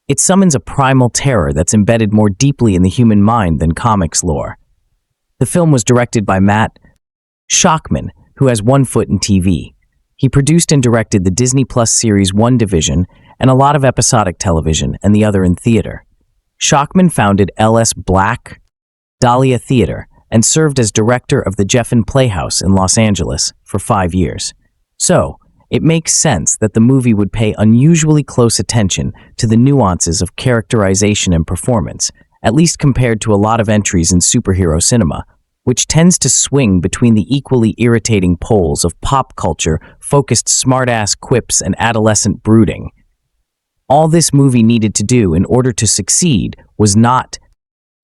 It summons a primal terror that's embedded more deeply in the human mind than comics lore. The film was directed by Matt Shakman, who has one foot in TV. He produced and directed the Disney Plus series One Division and a lot of episodic television and the other in theater. Shakman founded L.S. Black Dahlia Theater and served as director of the Jeffen Playhouse in Los Angeles for 5 years. So, it makes sense that the movie would pay unusually close attention to the nuances of characterization and performance, at least compared to a lot of entries in superhero cinema, which tends to swing between the equally irritating poles of pop culture-focused smart-ass quips and adolescent brooding. All this movie needed to do in order to succeed was not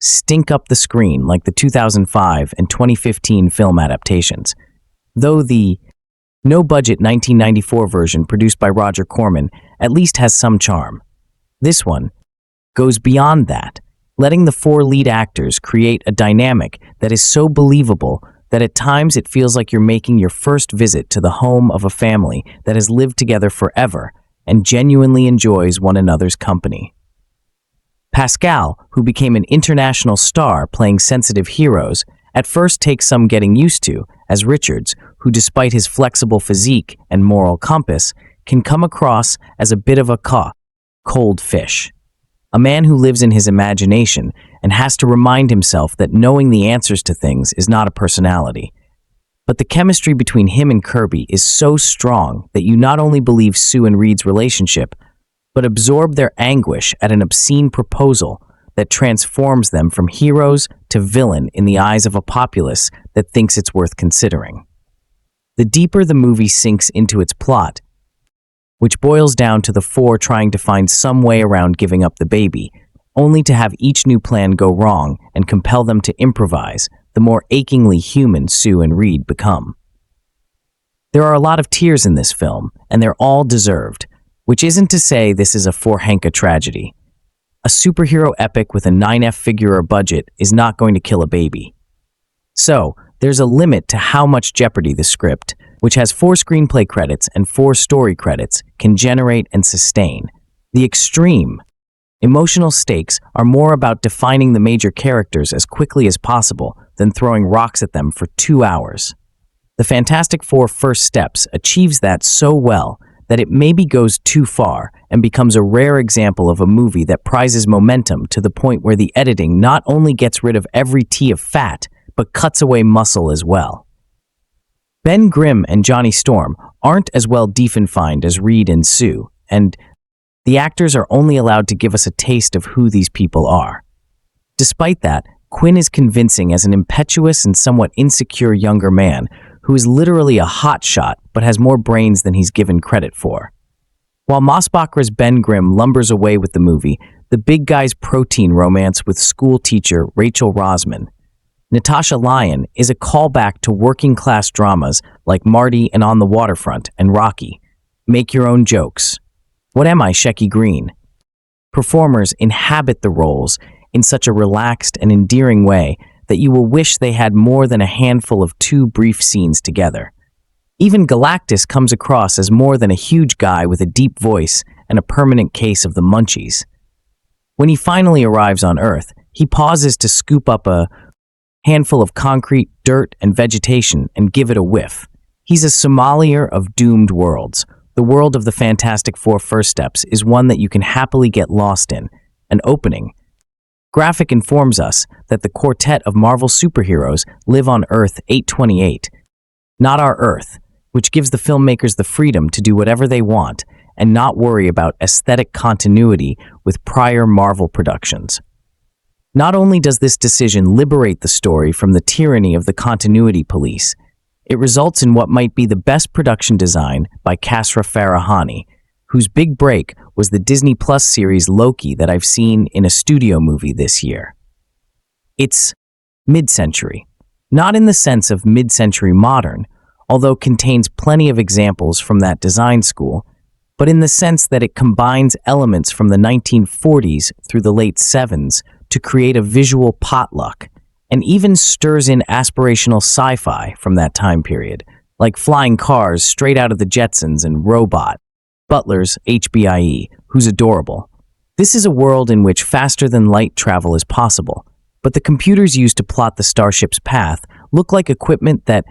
stink up the screen like the 2005 and 2015 film adaptations, though the no-budget 1994 version produced by Roger Corman at least has some charm. This one goes beyond that, letting the 4 lead actors create a dynamic that is so believable that at times it feels like you're making your first visit to the home of a family that has lived together forever and genuinely enjoys one another's company. Pascal, who became an international star playing sensitive heroes, at first takes some getting used to, as Richards, who despite his flexible physique and moral compass, can come across as a bit of a cold fish. A man who lives in his imagination and has to remind himself that knowing the answers to things is not a personality. But the chemistry between him and Kirby is so strong that you not only believe Sue and Reed's relationship, but absorb their anguish at an obscene proposal that transforms them from heroes to villain in the eyes of a populace that thinks it's worth considering. The deeper the movie sinks into its plot, which boils down to the 4 trying to find some way around giving up the baby, only to have each new plan go wrong and compel them to improvise, the more achingly human Sue and Reed become. There are a lot of tears in this film, and they're all deserved, which isn't to say this is a Forhanka tragedy. A superhero epic with a 9F figure or budget is not going to kill a baby. So, there's a limit to how much jeopardy the script, which has 4 screenplay credits and 4 story credits, can generate and sustain. The extreme emotional stakes are more about defining the major characters as quickly as possible than throwing rocks at them for 2 hours. The Fantastic Four First Steps achieves that so well that it maybe goes too far and becomes a rare example of a movie that prizes momentum to the point where the editing not only gets rid of every T of fat, but cuts away muscle as well. Ben Grimm and Johnny Storm aren't as well defined as Reed and Sue, and the actors are only allowed to give us a taste of who these people are. Despite that, Quinn is convincing as an impetuous and somewhat insecure younger man who is literally a hotshot but has more brains than he's given credit for. While Moss-Bachrach's Ben Grimm lumbers away with the movie, the big guy's protein romance with school teacher Rachel Rosman, Natasha Lyon is a callback to working-class dramas like Marty and On the Waterfront and Rocky. Make your own jokes. What am I, Shecky Green? Performers inhabit the roles in such a relaxed and endearing way that you will wish they had more than a handful of 2 brief scenes together. Even Galactus comes across as more than a huge guy with a deep voice and a permanent case of the munchies. When he finally arrives on Earth, he pauses to scoop up a handful of concrete, dirt, and vegetation and give it a whiff. He's a sommelier of doomed worlds. The world of the Fantastic Four First Steps is one that you can happily get lost in. An opening graphic informs us that the quartet of Marvel superheroes live on Earth 828, not our Earth, which gives the filmmakers the freedom to do whatever they want and not worry about aesthetic continuity with prior Marvel productions. Not only does this decision liberate the story from the tyranny of the continuity police, it results in what might be the best production design by Kasra Farahani, whose big break was the Disney Plus series Loki that I've seen in a studio movie this year. It's mid-century, not in the sense of mid-century modern, although contains plenty of examples from that design school, but in the sense that it combines elements from the 1940s through the late 70s to create a visual potluck, and even stirs in aspirational sci-fi from that time period, like flying cars straight out of the Jetsons and Robot, Butler's HBIE, who's adorable. This is a world in which faster-than-light travel is possible, but the computers used to plot the starship's path look like equipment that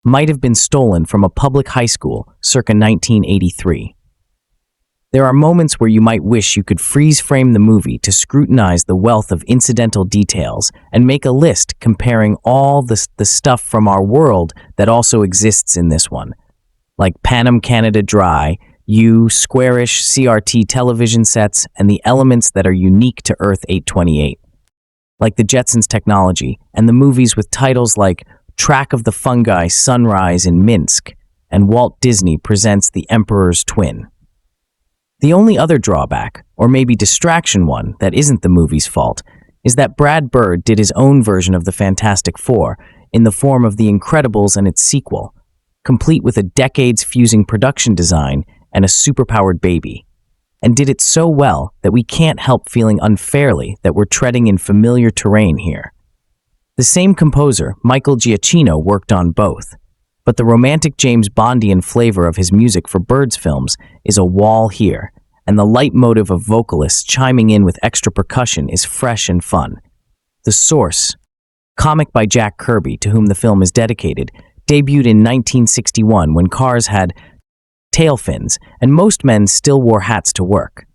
might have been stolen from a public high school circa 1983. There are moments where you might wish you could freeze-frame the movie to scrutinize the wealth of incidental details and make a list comparing all the stuff from our world that also exists in this one, like Panem Canada Dry, squarish CRT television sets, and the elements that are unique to Earth 828, like the Jetsons technology and the movies with titles like Track of the Fungi Sunrise in Minsk and Walt Disney Presents the Emperor's Twin. The only other drawback, or maybe distraction one, that isn't the movie's fault, is that Brad Bird did his own version of the Fantastic Four in the form of The Incredibles and its sequel, complete with a decades-fusing production design and a superpowered baby, and did it so well that we can't help feeling unfairly that we're treading in familiar terrain here. The same composer, Michael Giacchino, worked on both, but the romantic James Bondian flavor of his music for Bird's films is a wall here, and the leitmotif of vocalists chiming in with extra percussion is fresh and fun. The Source, comic by Jack Kirby, to whom the film is dedicated, debuted in 1961 when cars had tail fins and most men still wore hats to work.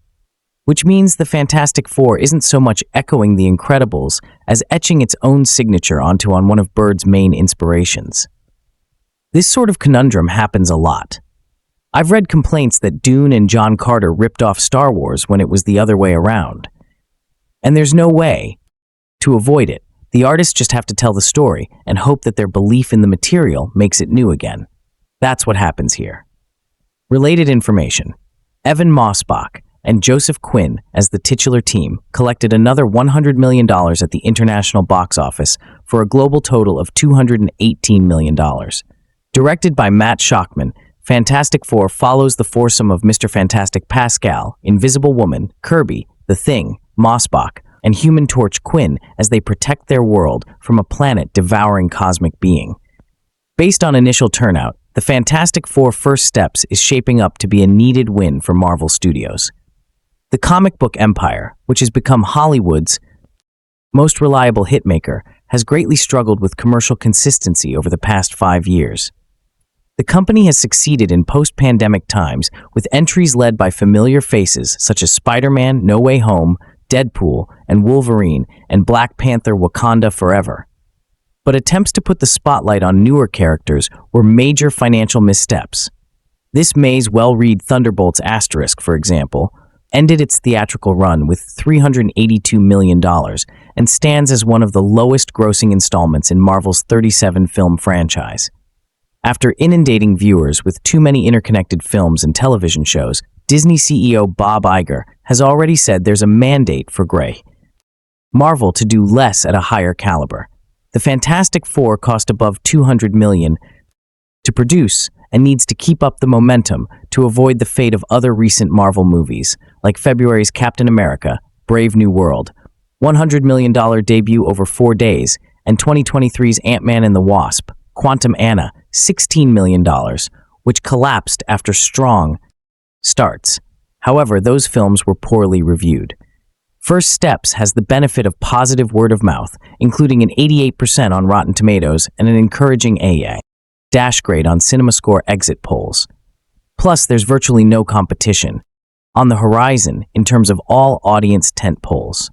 Which means the Fantastic Four isn't so much echoing The Incredibles as etching its own signature onto one of Bird's main inspirations. This sort of conundrum happens a lot. I've read complaints that Dune and John Carter ripped off Star Wars when it was the other way around. And there's no way to avoid it. The artists just have to tell the story and hope that their belief in the material makes it new again. That's what happens here. Related information: Evan Moss-Bachrach and Joseph Quinn, as the titular team, collected another $100 million at the international box office for a global total of $218 million. Directed by Matt Shakman, Fantastic Four follows the foursome of Mr. Fantastic Pascal, Invisible Woman, Kirby, The Thing, Moss-Bachrach, and Human Torch Quinn as they protect their world from a planet devouring cosmic being. Based on initial turnout, the Fantastic Four First Steps is shaping up to be a needed win for Marvel Studios. The comic book empire, which has become Hollywood's most reliable hitmaker, has greatly struggled with commercial consistency over the past 5 years. The company has succeeded in post-pandemic times with entries led by familiar faces such as Spider-Man, No Way Home, Deadpool, and Wolverine, and Black Panther: Wakanda Forever. but attempts to put the spotlight on newer characters were major financial missteps. This May's well-read Thunderbolts*, for example, ended its theatrical run with $382 million and stands as one of the lowest-grossing installments in Marvel's 37-film franchise. After inundating viewers with too many interconnected films and television shows, Disney CEO Bob Iger has already said there's a mandate for Marvel to do less at a higher caliber. The Fantastic Four cost above $200 million to produce and needs to keep up the momentum to avoid the fate of other recent Marvel movies, like February's Captain America, Brave New World, $100 million debut over 4 days, and 2023's Ant-Man and the Wasp, Quantum Anna, $16 million, which collapsed after strong starts. However, those films were poorly reviewed. First Steps has the benefit of positive word of mouth, including an 88% on Rotten Tomatoes and an encouraging AA dash grade on CinemaScore exit polls. Plus, there's virtually no competition on the horizon in terms of all audience tent poles.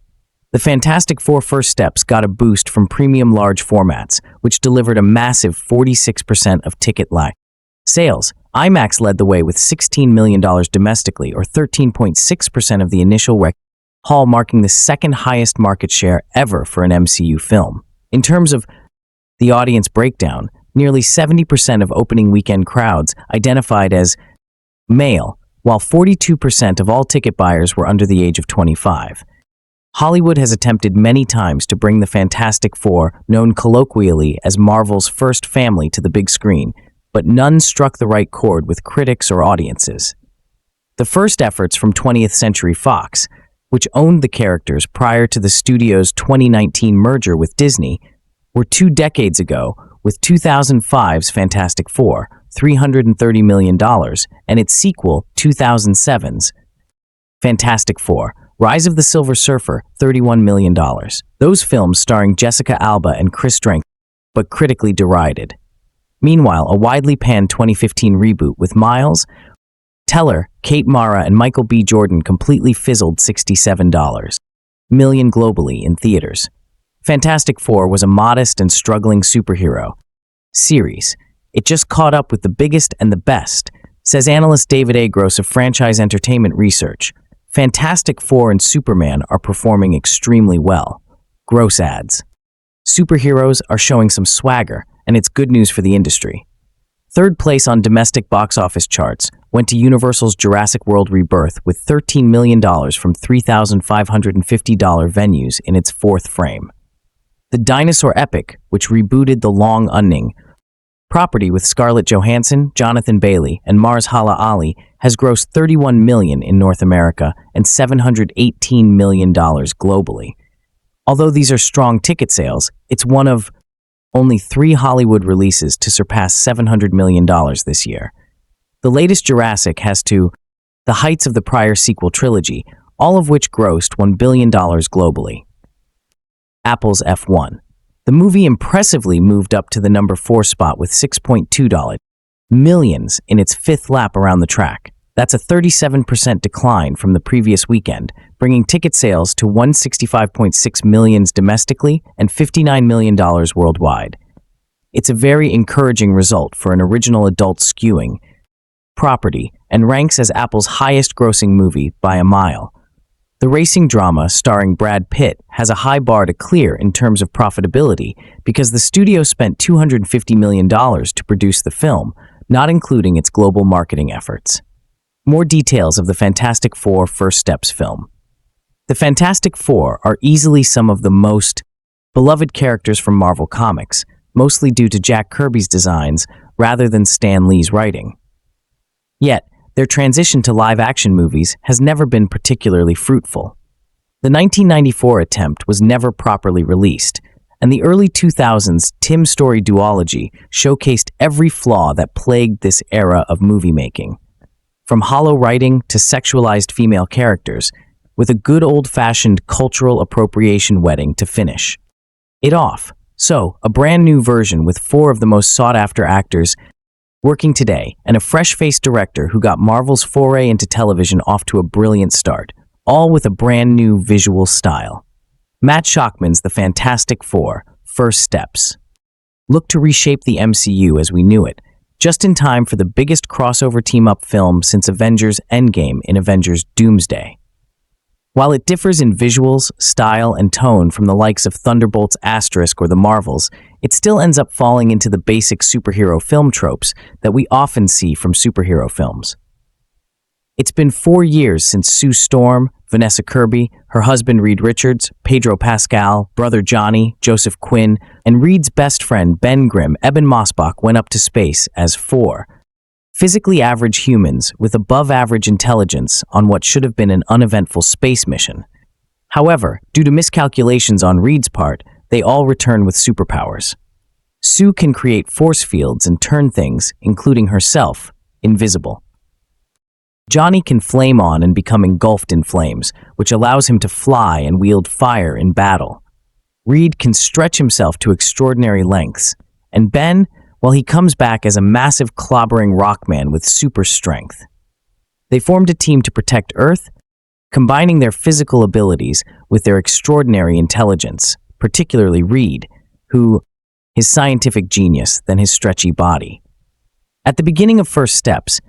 The Fantastic Four First Steps got a boost from premium large formats, which delivered a massive 46% of ticket sales. IMAX led the way with $16 million domestically, or 13.6% of the initial haul, marking the second highest market share ever for an MCU film. In terms of the audience breakdown, nearly 70% of opening weekend crowds identified as male, while 42% of all ticket buyers were under the age of 25. Hollywood has attempted many times to bring the Fantastic Four, known colloquially as Marvel's first family, to the big screen, but none struck the right chord with critics or audiences. The first efforts from 20th Century Fox, which owned the characters prior to the studio's 2019 merger with Disney, were 2 decades ago, with 2005's Fantastic Four, $330 million, and its sequel, 2007's Fantastic Four, Rise of the Silver Surfer, $31 million. Those films starring Jessica Alba and Chris Strang, but critically derided. Meanwhile, a widely panned 2015 reboot with Miles Teller, Kate Mara, and Michael B. Jordan completely fizzled $67 million globally in theaters. Fantastic Four was a modest and struggling superhero series. It just caught up with the biggest and the best, says analyst David A. Gross of Franchise Entertainment Research. Fantastic Four and Superman are performing extremely well. Gross adds, superheroes are showing some swagger, and it's good news for the industry. Third place on domestic box office charts went to Universal's Jurassic World Rebirth with $13 million from $3,550 venues in its 4th frame. The dinosaur epic, which rebooted the long-running property with Scarlett Johansson, Jonathan Bailey, and Mahershala Ali, has grossed $31 million in North America and $718 million globally. Although these are strong ticket sales, it's one of only 3 Hollywood releases to surpass $700 million this year. The latest Jurassic has to the heights of the prior sequel trilogy, all of which grossed $1 billion globally. Apple's F1. The movie impressively moved up to the number 4 spot with $6.2 million in its 5th lap around the track. That's a 37% decline from the previous weekend, bringing ticket sales to $165.6 million domestically and $59 million worldwide. It's a very encouraging result for an original adult skewing property and ranks as Apple's highest-grossing movie by a mile. The racing drama starring Brad Pitt has a high bar to clear in terms of profitability because the studio spent $250 million to produce the film, not including its global marketing efforts. More details of the Fantastic Four First Steps film. The Fantastic Four are easily some of the most beloved characters from Marvel Comics, mostly due to Jack Kirby's designs rather than Stan Lee's writing. Yet, their transition to live-action movies has never been particularly fruitful. The 1994 attempt was never properly released, and the early 2000s Tim Story duology showcased every flaw that plagued this era of movie-making. From hollow writing to sexualized female characters, with a good old-fashioned cultural appropriation wedding to finish it off. So, a brand new version with 4 of the most sought-after actors working today, and a fresh-faced director who got Marvel's foray into television off to a brilliant start, all with a brand new visual style. Matt Shakman's The Fantastic Four, First Steps. look to reshape the MCU as we knew it, just in time for the biggest crossover team-up film since Avengers Endgame in Avengers Doomsday. While it differs in visuals, style, and tone from the likes of Thunderbolts Asterisk or the Marvels, it still ends up falling into the basic superhero film tropes that we often see from superhero films. It's been 4 years since Sue Storm, Vanessa Kirby, her husband Reed Richards, Pedro Pascal, brother Johnny, Joseph Quinn, and Reed's best friend Ben Grimm, Ebon Moss-Bachrach, went up to space as 4 physically average humans with above-average intelligence on what should have been an uneventful space mission. However, due to miscalculations on Reed's part, they all return with superpowers. Sue can create force fields and turn things, including herself, invisible. Johnny can flame on and become engulfed in flames, which allows him to fly and wield fire in battle. Reed can stretch himself to extraordinary lengths, and Ben, well, he comes back as a massive clobbering rock man with super strength. They formed a team to protect Earth, combining their physical abilities with their extraordinary intelligence, particularly Reed, who, his scientific genius, than his stretchy body. At the beginning of First Steps,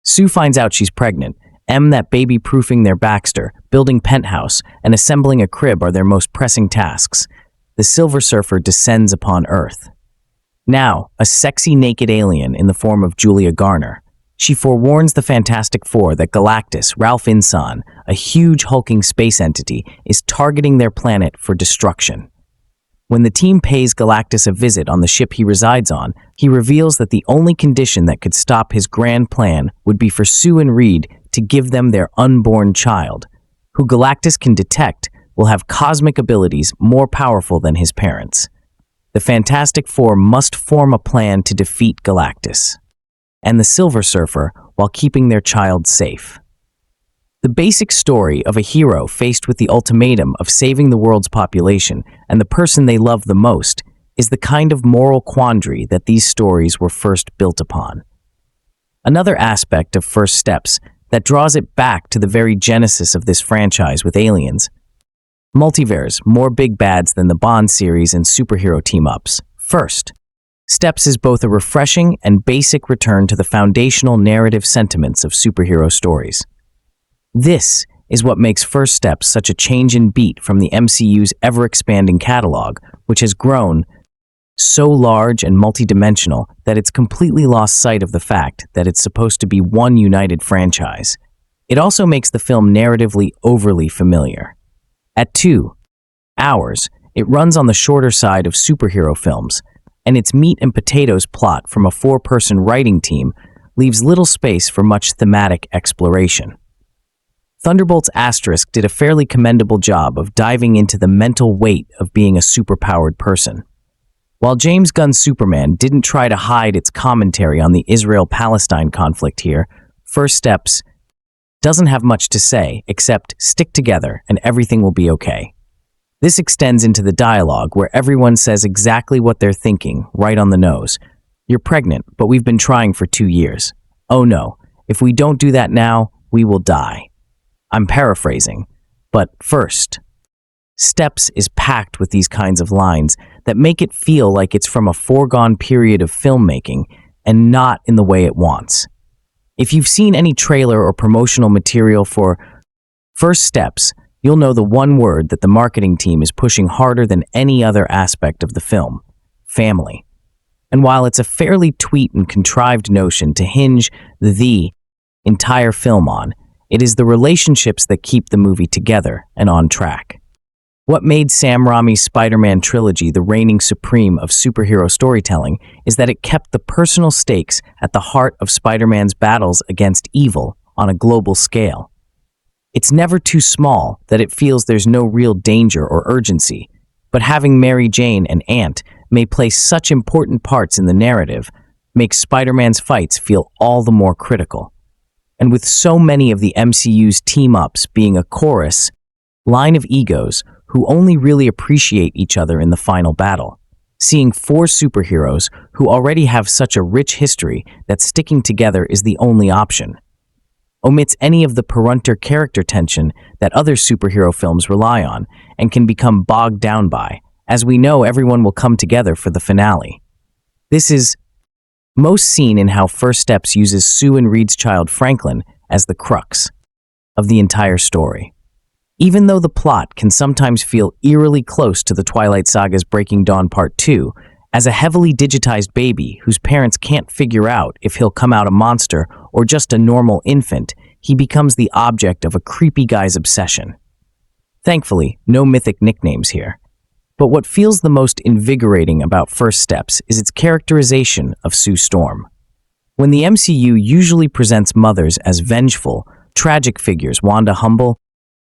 Sue finds out she's pregnant. That baby-proofing their Baxter, building penthouse, and assembling a crib are their most pressing tasks. The Silver Surfer descends upon Earth. Now, a sexy naked alien in the form of Julia Garner. She forewarns the Fantastic Four that Galactus, Ralph Inson, a huge hulking space entity, is targeting their planet for destruction. When the team pays Galactus a visit on the ship he resides on, he reveals that the only condition that could stop his grand plan would be for Sue and Reed to give them their unborn child, who Galactus can detect will have cosmic abilities more powerful than his parents. The Fantastic Four must form a plan to defeat Galactus and the Silver Surfer while keeping their child safe. The basic story of a hero faced with the ultimatum of saving the world's population and the person they love the most is the kind of moral quandary that these stories were first built upon. Another aspect of First Steps that draws it back to the very genesis of this franchise with aliens. Multiverse, more big bads than the Bond series and superhero team-ups. First Steps is both a refreshing and basic return to the foundational narrative sentiments of superhero stories. This is what makes First Steps such a change in beat from the MCU's ever-expanding catalog, which has grown so large and multidimensional that it's completely lost sight of the fact that it's supposed to be one united franchise. It also makes the film narratively overly familiar. At 2 hours, it runs on the shorter side of superhero films, and its meat and potatoes plot from a 4-person writing team leaves little space for much thematic exploration. Thunderbolts Asterisk did a fairly commendable job of diving into the mental weight of being a superpowered person. While James Gunn's Superman didn't try to hide its commentary on the Israel-Palestine conflict here, First Steps doesn't have much to say except stick together and everything will be okay. This extends into the dialogue where everyone says exactly what they're thinking, right on the nose. You're pregnant, but we've been trying for 2 years. Oh no, if we don't do that now, we will die. I'm paraphrasing, but First Steps is packed with these kinds of lines that make it feel like it's from a foregone period of filmmaking and not in the way it wants. If you've seen any trailer or promotional material for First Steps, you'll know the one word that the marketing team is pushing harder than any other aspect of the film: family. And while it's a fairly tweet and contrived notion to hinge the entire film on, it is the relationships that keep the movie together and on track. What made Sam Raimi's Spider-Man trilogy the reigning supreme of superhero storytelling is that it kept the personal stakes at the heart of Spider-Man's battles against evil on a global scale. It's never too small that it feels there's no real danger or urgency, but having Mary Jane and Aunt may play such important parts in the narrative makes Spider-Man's fights feel all the more critical. And with so many of the MCU's team-ups being a chorus line of egos who only really appreciate each other in the final battle, seeing 4 superheroes who already have such a rich history that sticking together is the only option omits any of the parental character tension that other superhero films rely on and can become bogged down by, as we know everyone will come together for the finale. This is most seen in how First Steps uses Sue and Reed's child Franklin as the crux of the entire story. Even though the plot can sometimes feel eerily close to the Twilight Saga's Breaking Dawn Part 2, as a heavily digitized baby whose parents can't figure out if he'll come out a monster or just a normal infant, he becomes the object of a creepy guy's obsession. Thankfully, no mythic nicknames here. But what feels the most invigorating about First Steps is its characterization of Sue Storm. When the MCU usually presents mothers as vengeful, tragic figures, Wanda Humble,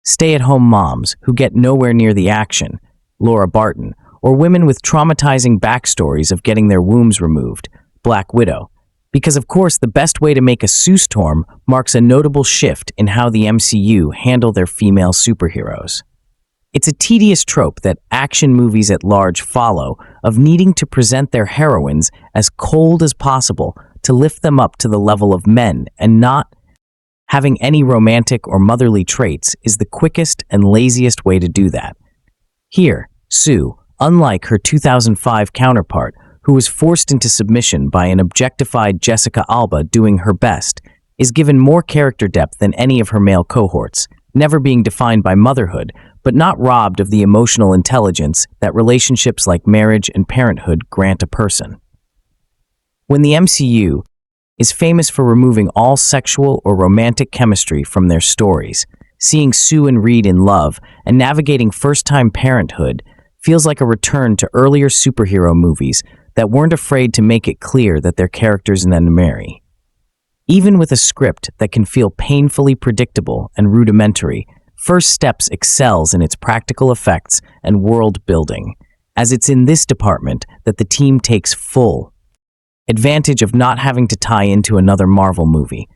stay-at-home moms who get nowhere near the action, Laura Barton, or women with traumatizing backstories of getting their wombs removed, Black Widow. Because of course the best way to make a Sue Storm marks a notable shift in how the MCU handle their female superheroes. It's a tedious trope that action movies at large follow of needing to present their heroines as cold as possible to lift them up to the level of men, and not having any romantic or motherly traits is the quickest and laziest way to do that. Here, Sue, unlike her 2005 counterpart, who was forced into submission by an objectified Jessica Alba doing her best, is given more character depth than any of her male cohorts, never being defined by motherhood, but not robbed of the emotional intelligence that relationships like marriage and parenthood grant a person. When the MCU is famous for removing all sexual or romantic chemistry from their stories, seeing Sue and Reed in love and navigating first-time parenthood feels like a return to earlier superhero movies that weren't afraid to make it clear that their characters then marry. Even with a script that can feel painfully predictable and rudimentary, First Steps excels in its practical effects and world building, as it's in this department that the team takes full advantage of not having to tie into another Marvel movie.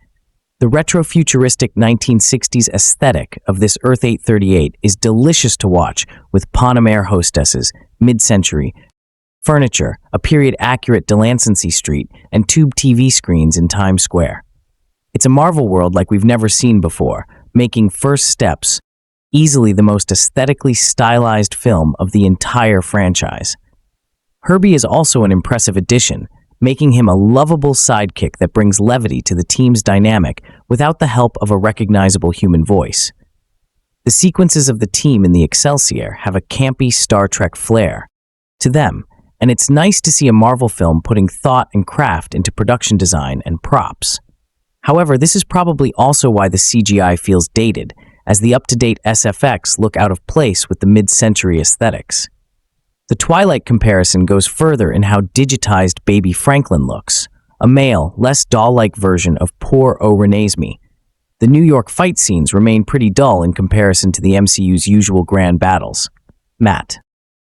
The retro-futuristic 1960s aesthetic of this Earth 838 is delicious to watch, with Panama hostesses, mid-century furniture, a period-accurate Delancey Street, and tube TV screens in Times Square. It's a Marvel world like we've never seen before, making First Steps easily the most aesthetically stylized film of the entire franchise. Kirby is also an impressive addition, making him a lovable sidekick that brings levity to the team's dynamic without the help of a recognizable human voice. The sequences of the team in the Excelsior have a campy Star Trek flair to them, and it's nice to see a Marvel film putting thought and craft into production design and props. However, this is probably also why the CGI feels dated, as the up-to-date SFX look out of place with the mid-century aesthetics. The Twilight comparison goes further in how digitized baby Franklin looks, a male, less doll-like version of poor O. Renesmee. The New York fight scenes remain pretty dull in comparison to the MCU's usual grand battles. Matt.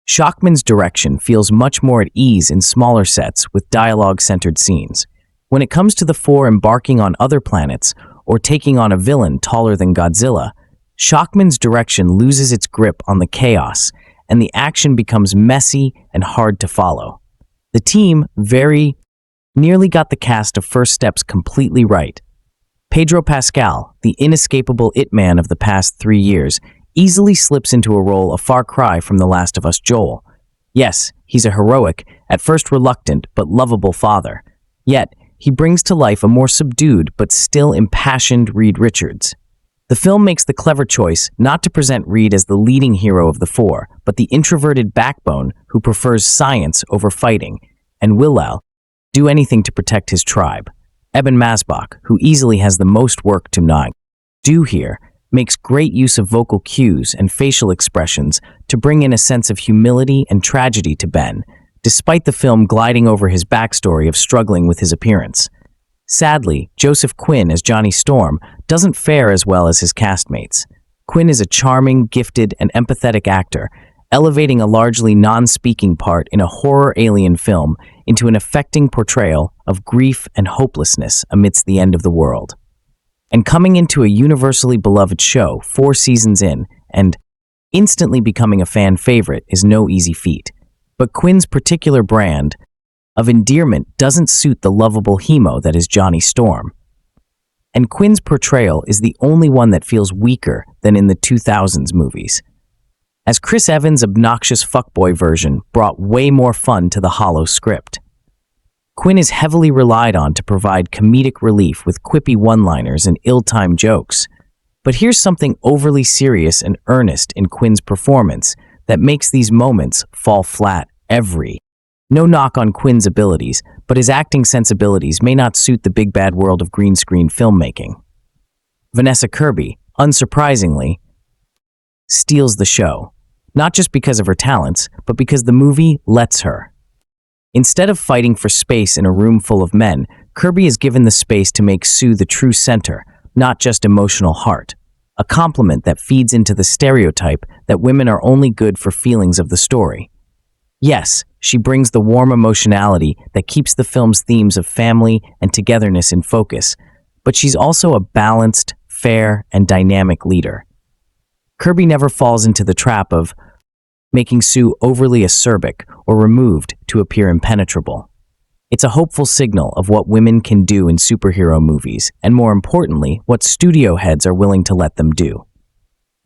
Shakman's direction feels much more at ease in smaller sets with dialogue-centered scenes. When it comes to the four embarking on other planets or taking on a villain taller than Godzilla, Shakman's direction loses its grip on the chaos, and the action becomes messy and hard to follow. The team very nearly got the cast of First Steps completely right. Pedro Pascal, the inescapable it-man of the past 3 years, easily slips into a role a far cry from The Last of Us Joel. Yes, he's a heroic, at first reluctant, but lovable father. Yet, he brings to life a more subdued but still impassioned Reed Richards. The film makes the clever choice not to present Reed as the leading hero of the four, but the introverted backbone who prefers science over fighting, and will do anything to protect his tribe. Ebon Moss-Bachrach, who easily has the most work to not do here, makes great use of vocal cues and facial expressions to bring in a sense of humility and tragedy to Ben, despite the film gliding over his backstory of struggling with his appearance. Sadly, Joseph Quinn as Johnny Storm doesn't fare as well as his castmates. Quinn is a charming, gifted, and empathetic actor, elevating a largely non-speaking part in a horror alien film into an affecting portrayal of grief and hopelessness amidst the end of the world. And coming into a universally beloved show 4 seasons in and instantly becoming a fan favorite is no easy feat. But Quinn's particular brand of endearment doesn't suit the lovable hemo that is Johnny Storm. And Quinn's portrayal is the only one that feels weaker than in the 2000s movies, as Chris Evans' obnoxious fuckboy version brought way more fun to the hollow script. Quinn is heavily relied on to provide comedic relief with quippy one-liners and ill-timed jokes. But here's something overly serious and earnest in Quinn's performance that makes these moments fall flat No knock on Quinn's abilities, but his acting sensibilities may not suit the big bad world of green screen filmmaking. Vanessa Kirby, unsurprisingly, steals the show, not just because of her talents, but because the movie lets her. Instead of fighting for space in a room full of men, Kirby is given the space to make Sue the true center, not just emotional heart, a compliment that feeds into the stereotype that women are only good for feelings of the story. Yes, she brings the warm emotionality that keeps the film's themes of family and togetherness in focus, but she's also a balanced, fair, and dynamic leader. Kirby never falls into the trap of making Sue overly acerbic or removed to appear impenetrable. It's a hopeful signal of what women can do in superhero movies, and more importantly, what studio heads are willing to let them do.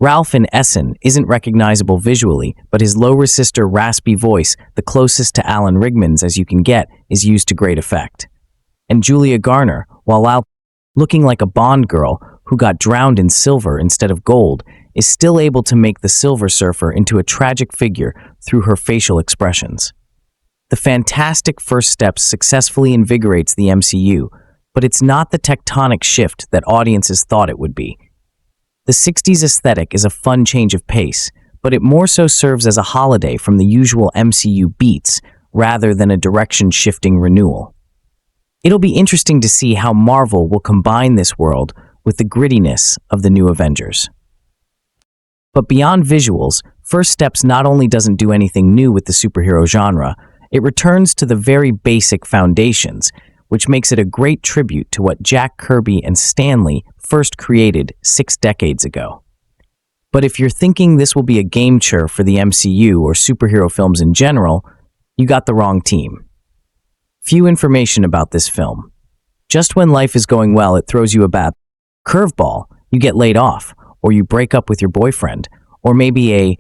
Ralph in Essen isn't recognizable visually, but his low-resistor, raspy voice, the closest to Alan Rickman's as you can get, is used to great effect. And Julia Garner, while looking like a Bond girl who got drowned in silver instead of gold, is still able to make the Silver Surfer into a tragic figure through her facial expressions. The fantastic first steps successfully invigorates the MCU, but it's not the tectonic shift that audiences thought it would be. The 60s aesthetic is a fun change of pace, but it more so serves as a holiday from the usual MCU beats rather than a direction-shifting renewal. It'll be interesting to see how Marvel will combine this world with the grittiness of the new Avengers. But beyond visuals, First Steps not only doesn't do anything new with the superhero genre, it returns to the very basic foundations, which makes it a great tribute to what Jack Kirby and Stan Lee first created 6 decades ago. But if you're thinking this will be a game changer for the MCU or superhero films in general, you got the wrong team. Few information about this film. Just when life is going well, it throws you a bad curveball, you get laid off, or you break up with your boyfriend, or maybe a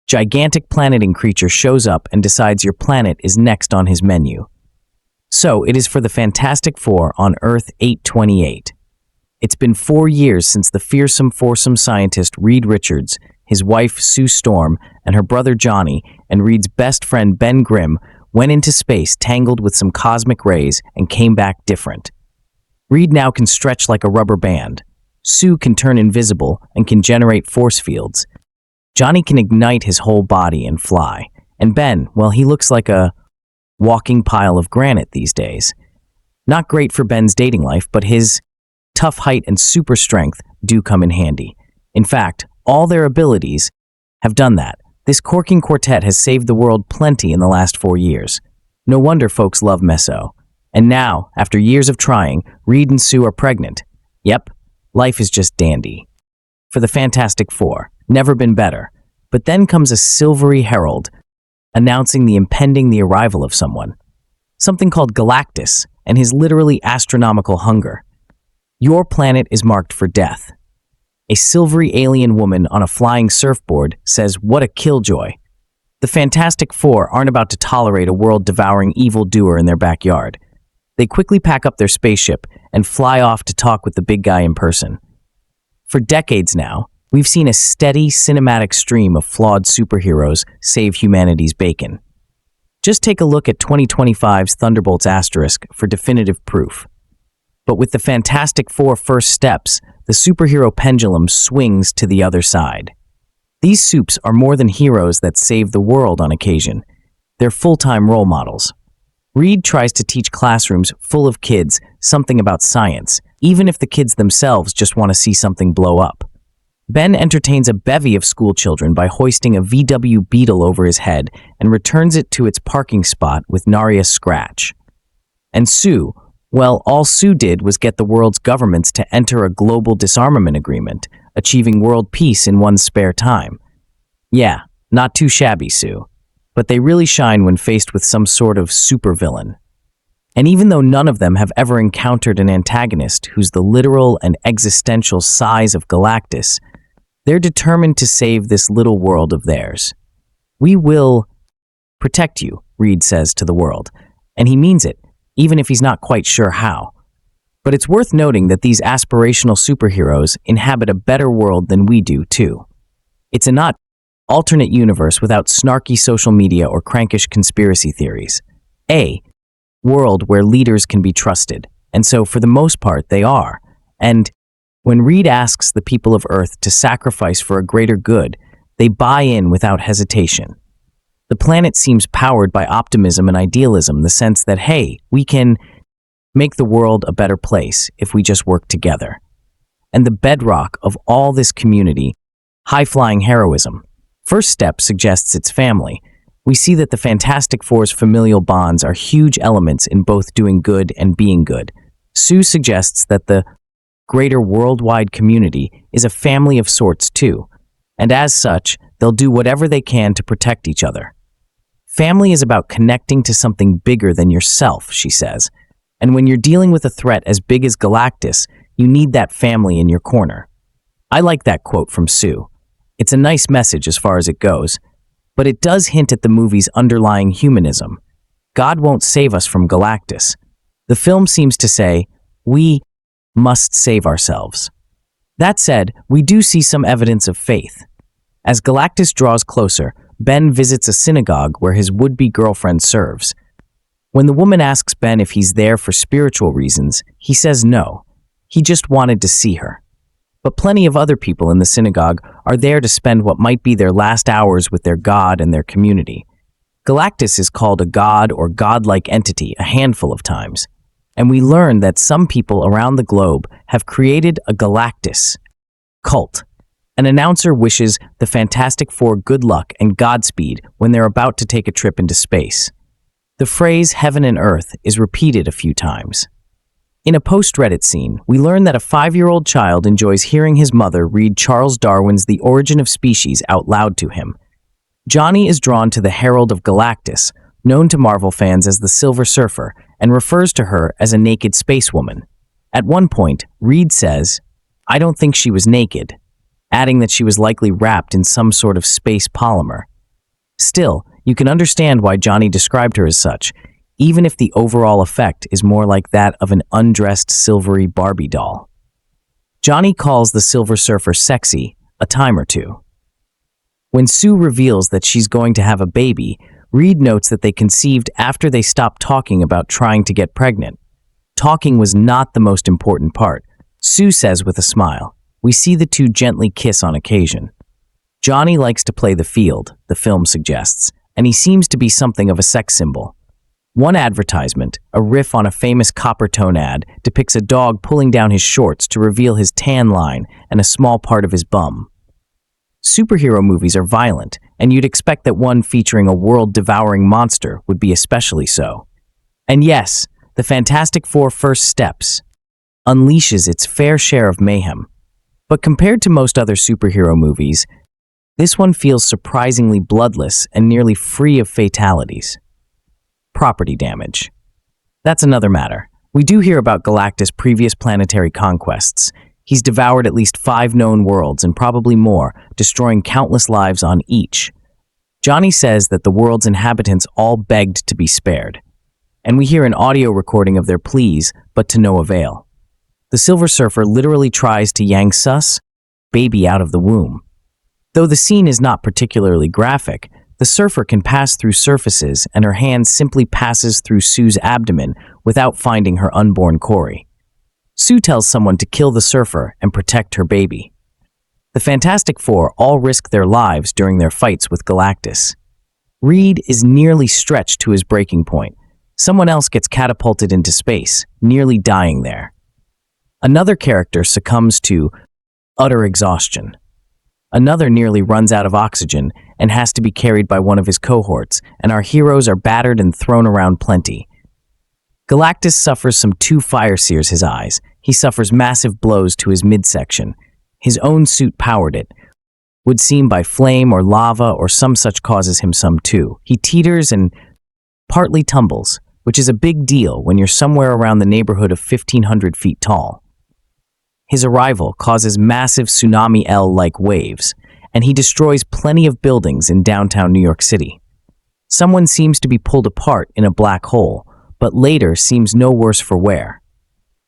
gigantic planet-eating creature shows up and decides your planet is next on his menu. So it is for the Fantastic Four on Earth 828. It's been 4 years since the fearsome foursome scientist Reed Richards, his wife Sue Storm, and her brother Johnny, and Reed's best friend Ben Grimm went into space tangled with some cosmic rays and came back different. Reed now can stretch like a rubber band. Sue can turn invisible and can generate force fields. Johnny can ignite his whole body and fly. And Ben, well, he looks like a walking pile of granite these days. Not great for Ben's dating life, but his tough height and super strength do come in handy. In fact, all their abilities have done that. This corking quartet has saved the world plenty in the last 4 years. No wonder folks love Meso. And now, after years of trying, Reed and Sue are pregnant. Yep, life is just dandy. For the Fantastic Four, never been better. But then comes a silvery herald announcing the arrival of someone. Something called Galactus and his literally astronomical hunger. Your planet is marked for death. A silvery alien woman on a flying surfboard says, "What a killjoy." The Fantastic Four aren't about to tolerate a world-devouring evildoer in their backyard. They quickly pack up their spaceship and fly off to talk with the big guy in person. For decades now, we've seen a steady cinematic stream of flawed superheroes save humanity's bacon. Just take a look at 2025's Thunderbolts Asterisk for definitive proof. But with the Fantastic Four First Steps, the superhero pendulum swings to the other side. These supes are more than heroes that save the world on occasion. They're full-time role models. Reed tries to teach classrooms full of kids something about science, even if the kids themselves just want to see something blow up. Ben entertains a bevy of school children by hoisting a VW Beetle over his head and returns it to its parking spot with nary a scratch. And Sue, well, all Sue did was get the world's governments to enter a global disarmament agreement, achieving world peace in one's spare time. Yeah, not too shabby, Sue. But they really shine when faced with some sort of supervillain. And even though none of them have ever encountered an antagonist who's the literal and existential size of Galactus, they're determined to save this little world of theirs. "We will protect you," Reed says to the world. And he means it. even if he's not quite sure how. But it's worth noting that these aspirational superheroes inhabit a better world than we do, too. It's a not alternate universe without snarky social media or crankish conspiracy theories. A world where leaders can be trusted, and so for the most part they are. And when Reed asks the people of Earth to sacrifice for a greater good, they buy in without hesitation. The planet seems powered by optimism and idealism, the sense that, hey, we can make the world a better place if we just work together. And the bedrock of all this community, high-flying heroism. First Step suggests it's family. We see that the Fantastic Four's familial bonds are huge elements in both doing good and being good. Sue suggests that the greater worldwide community is a family of sorts too, and as such, they'll do whatever they can to protect each other. Family is about connecting to something bigger than yourself, she says, and when you're dealing with a threat as big as Galactus, you need that family in your corner. I like that quote from Sue. It's a nice message as far as it goes, but it does hint at the movie's underlying humanism. God won't save us from Galactus. The film seems to say, we must save ourselves. That said, we do see some evidence of faith. As Galactus draws closer, Ben visits a synagogue where his would-be girlfriend serves. When the woman asks Ben if he's there for spiritual reasons, he says no. He just wanted to see her. But plenty of other people in the synagogue are there to spend what might be their last hours with their God and their community. Galactus is called a god or godlike entity a handful of times, and we learn that some people around the globe have created a Galactus cult. An announcer wishes the Fantastic Four good luck and Godspeed when they're about to take a trip into space. The phrase heaven and earth is repeated a few times. In a post-Reddit scene, we learn that a 5-year-old child enjoys hearing his mother read Charles Darwin's The Origin of Species out loud to him. Johnny is drawn to the Herald of Galactus, known to Marvel fans as the Silver Surfer, and refers to her as a naked spacewoman. At one point, Reed says, "I don't think she was naked," adding that she was likely wrapped in some sort of space polymer. Still, you can understand why Johnny described her as such, even if the overall effect is more like that of an undressed silvery Barbie doll. Johnny calls the Silver Surfer sexy a time or two. When Sue reveals that she's going to have a baby, Reed notes that they conceived after they stopped talking about trying to get pregnant. Talking was not the most important part, Sue says with a smile. We see the two gently kiss on occasion. Johnny likes to play the field, the film suggests, and he seems to be something of a sex symbol. One advertisement, a riff on a famous Coppertone ad, depicts a dog pulling down his shorts to reveal his tan line and a small part of his bum. Superhero movies are violent, and you'd expect that one featuring a world-devouring monster would be especially so. And yes, the Fantastic Four First Steps unleashes its fair share of mayhem. But compared to most other superhero movies, this one feels surprisingly bloodless and nearly free of fatalities. Property damage. That's another matter. We do hear about Galactus' previous planetary conquests. He's devoured at least 5 known worlds and probably more, destroying countless lives on each. Johnny says that the world's inhabitants all begged to be spared. And we hear an audio recording of their pleas, but to no avail. The Silver Surfer literally tries to yank Sus' baby out of the womb. Though the scene is not particularly graphic, the surfer can pass through surfaces and her hand simply passes through Sue's abdomen without finding her unborn Corey. Sue tells someone to kill the surfer and protect her baby. The Fantastic Four all risk their lives during their fights with Galactus. Reed is nearly stretched to his breaking point. Someone else gets catapulted into space, nearly dying there. Another character succumbs to utter exhaustion. Another nearly runs out of oxygen and has to be carried by one of his cohorts, and our heroes are battered and thrown around plenty. Galactus suffers some 2 fire sears his eyes. He suffers massive blows to his midsection. His own suit powered it. Would seem by flame or lava or some such causes him some too. He teeters and partly tumbles, which is a big deal when you're somewhere around the neighborhood of 1,500 feet tall. His arrival causes massive tsunami L-like waves, and he destroys plenty of buildings in downtown New York City. Someone seems to be pulled apart in a black hole, but later seems no worse for wear.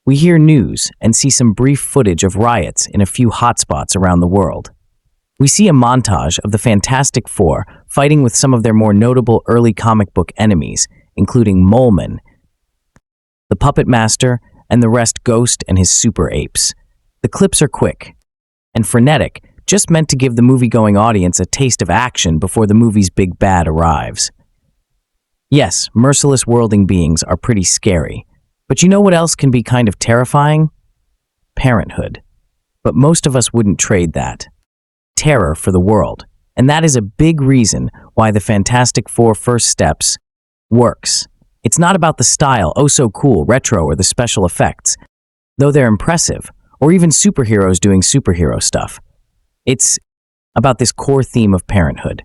We hear news and see some brief footage of riots in a few hotspots around the world. We see a montage of the Fantastic Four fighting with some of their more notable early comic book enemies, including Moleman, the Puppet Master, and the rest Ghost and his super apes. The clips are quick and frenetic, just meant to give the movie-going audience a taste of action before the movie's big bad arrives. Yes, merciless worlding beings are pretty scary, but you know what else can be kind of terrifying? Parenthood. But most of us wouldn't trade that terror for the world, and that is a big reason why the Fantastic Four First Steps works. It's not about the style, oh so cool, retro, or the special effects, though they're impressive, or even superheroes doing superhero stuff. It's about this core theme of parenthood.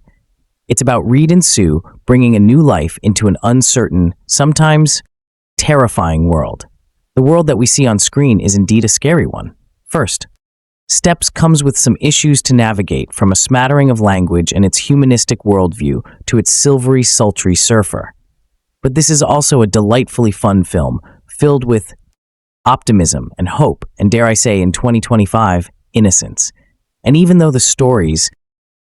It's about Reed and Sue bringing a new life into an uncertain, sometimes terrifying world. The world that we see on screen is indeed a scary one. First Steps comes with some issues to navigate, from a smattering of language and its humanistic worldview to its silvery, sultry surfer. But this is also a delightfully fun film, filled with optimism and hope, and dare I say, in 2025, innocence. And even though the stories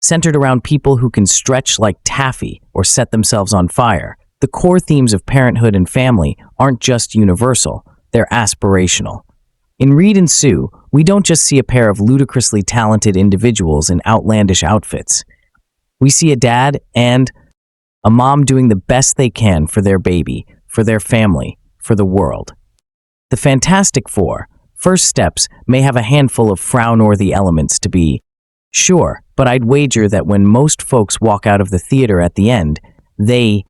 centered around people who can stretch like taffy or set themselves on fire, the core themes of parenthood and family aren't just universal, they're aspirational. In Reed and Sue, we don't just see a pair of ludicrously talented individuals in outlandish outfits. We see a dad and a mom doing the best they can for their baby, for their family, for the world. The Fantastic Four First Steps may have a handful of frown-worthy elements to be sure, but I'd wager that when most folks walk out of the theater at the end, they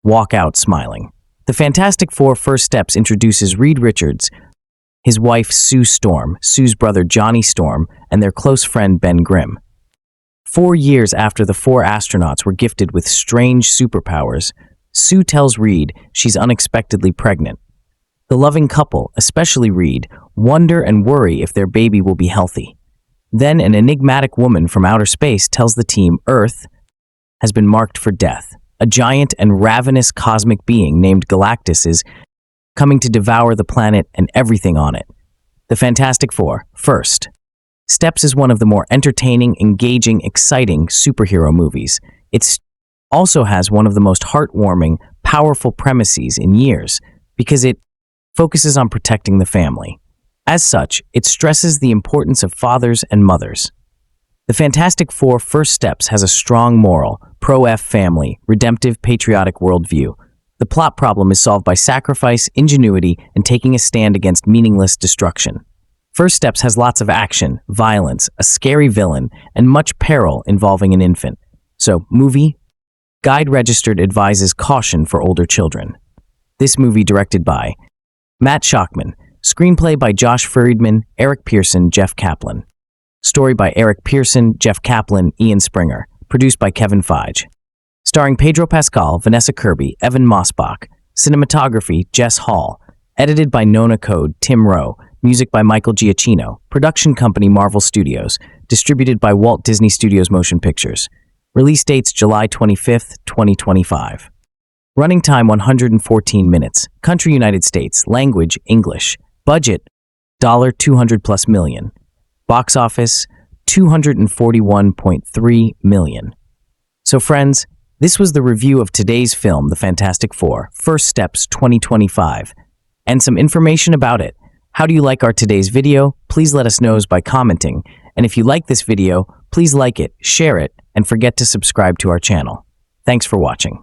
walk out smiling. The Fantastic Four First Steps introduces Reed Richards, his wife Sue Storm, Sue's brother Johnny Storm, and their close friend Ben Grimm. 4 years after the four astronauts were gifted with strange superpowers, Sue tells Reed she's unexpectedly pregnant. The loving couple, especially Reed, wonder and worry if their baby will be healthy. Then an enigmatic woman from outer space tells the team Earth has been marked for death. A giant and ravenous cosmic being named Galactus is coming to devour the planet and everything on it. The Fantastic Four First Steps is one of the more entertaining, engaging, exciting superhero movies. It also has one of the most heartwarming, powerful premises in years, because it focuses on protecting the family. As such, it stresses the importance of fathers and mothers. The Fantastic Four First Steps has a strong moral, pro-F family, redemptive, patriotic worldview. The plot problem is solved by sacrifice, ingenuity, and taking a stand against meaningless destruction. First Steps has lots of action, violence, a scary villain, and much peril involving an infant. So, movie Guide Registered advises caution for older children. This movie directed by Matt Shakman, screenplay by Josh Friedman, Eric Pearson, Jeff Kaplan. Story by Eric Pearson, Jeff Kaplan, Ian Springer. Produced by Kevin Feige. Starring Pedro Pascal, Vanessa Kirby, Evan Moss-Bachrach. Cinematography, Jess Hall. Edited by Nona Code, Tim Rowe. Music by Michael Giacchino. Production company Marvel Studios. Distributed by Walt Disney Studios Motion Pictures. Release dates July 25th, 2025. Running time 114 minutes. Country United States. Language English. Budget $200+ million. Box office $241.3 million. So friends, this was the review of today's film, The Fantastic Four, First Steps 2025, and some information about it. How do you like our today's video? Please let us know by commenting. And if you like this video, please like it, share it, and forget to subscribe to our channel. Thanks for watching.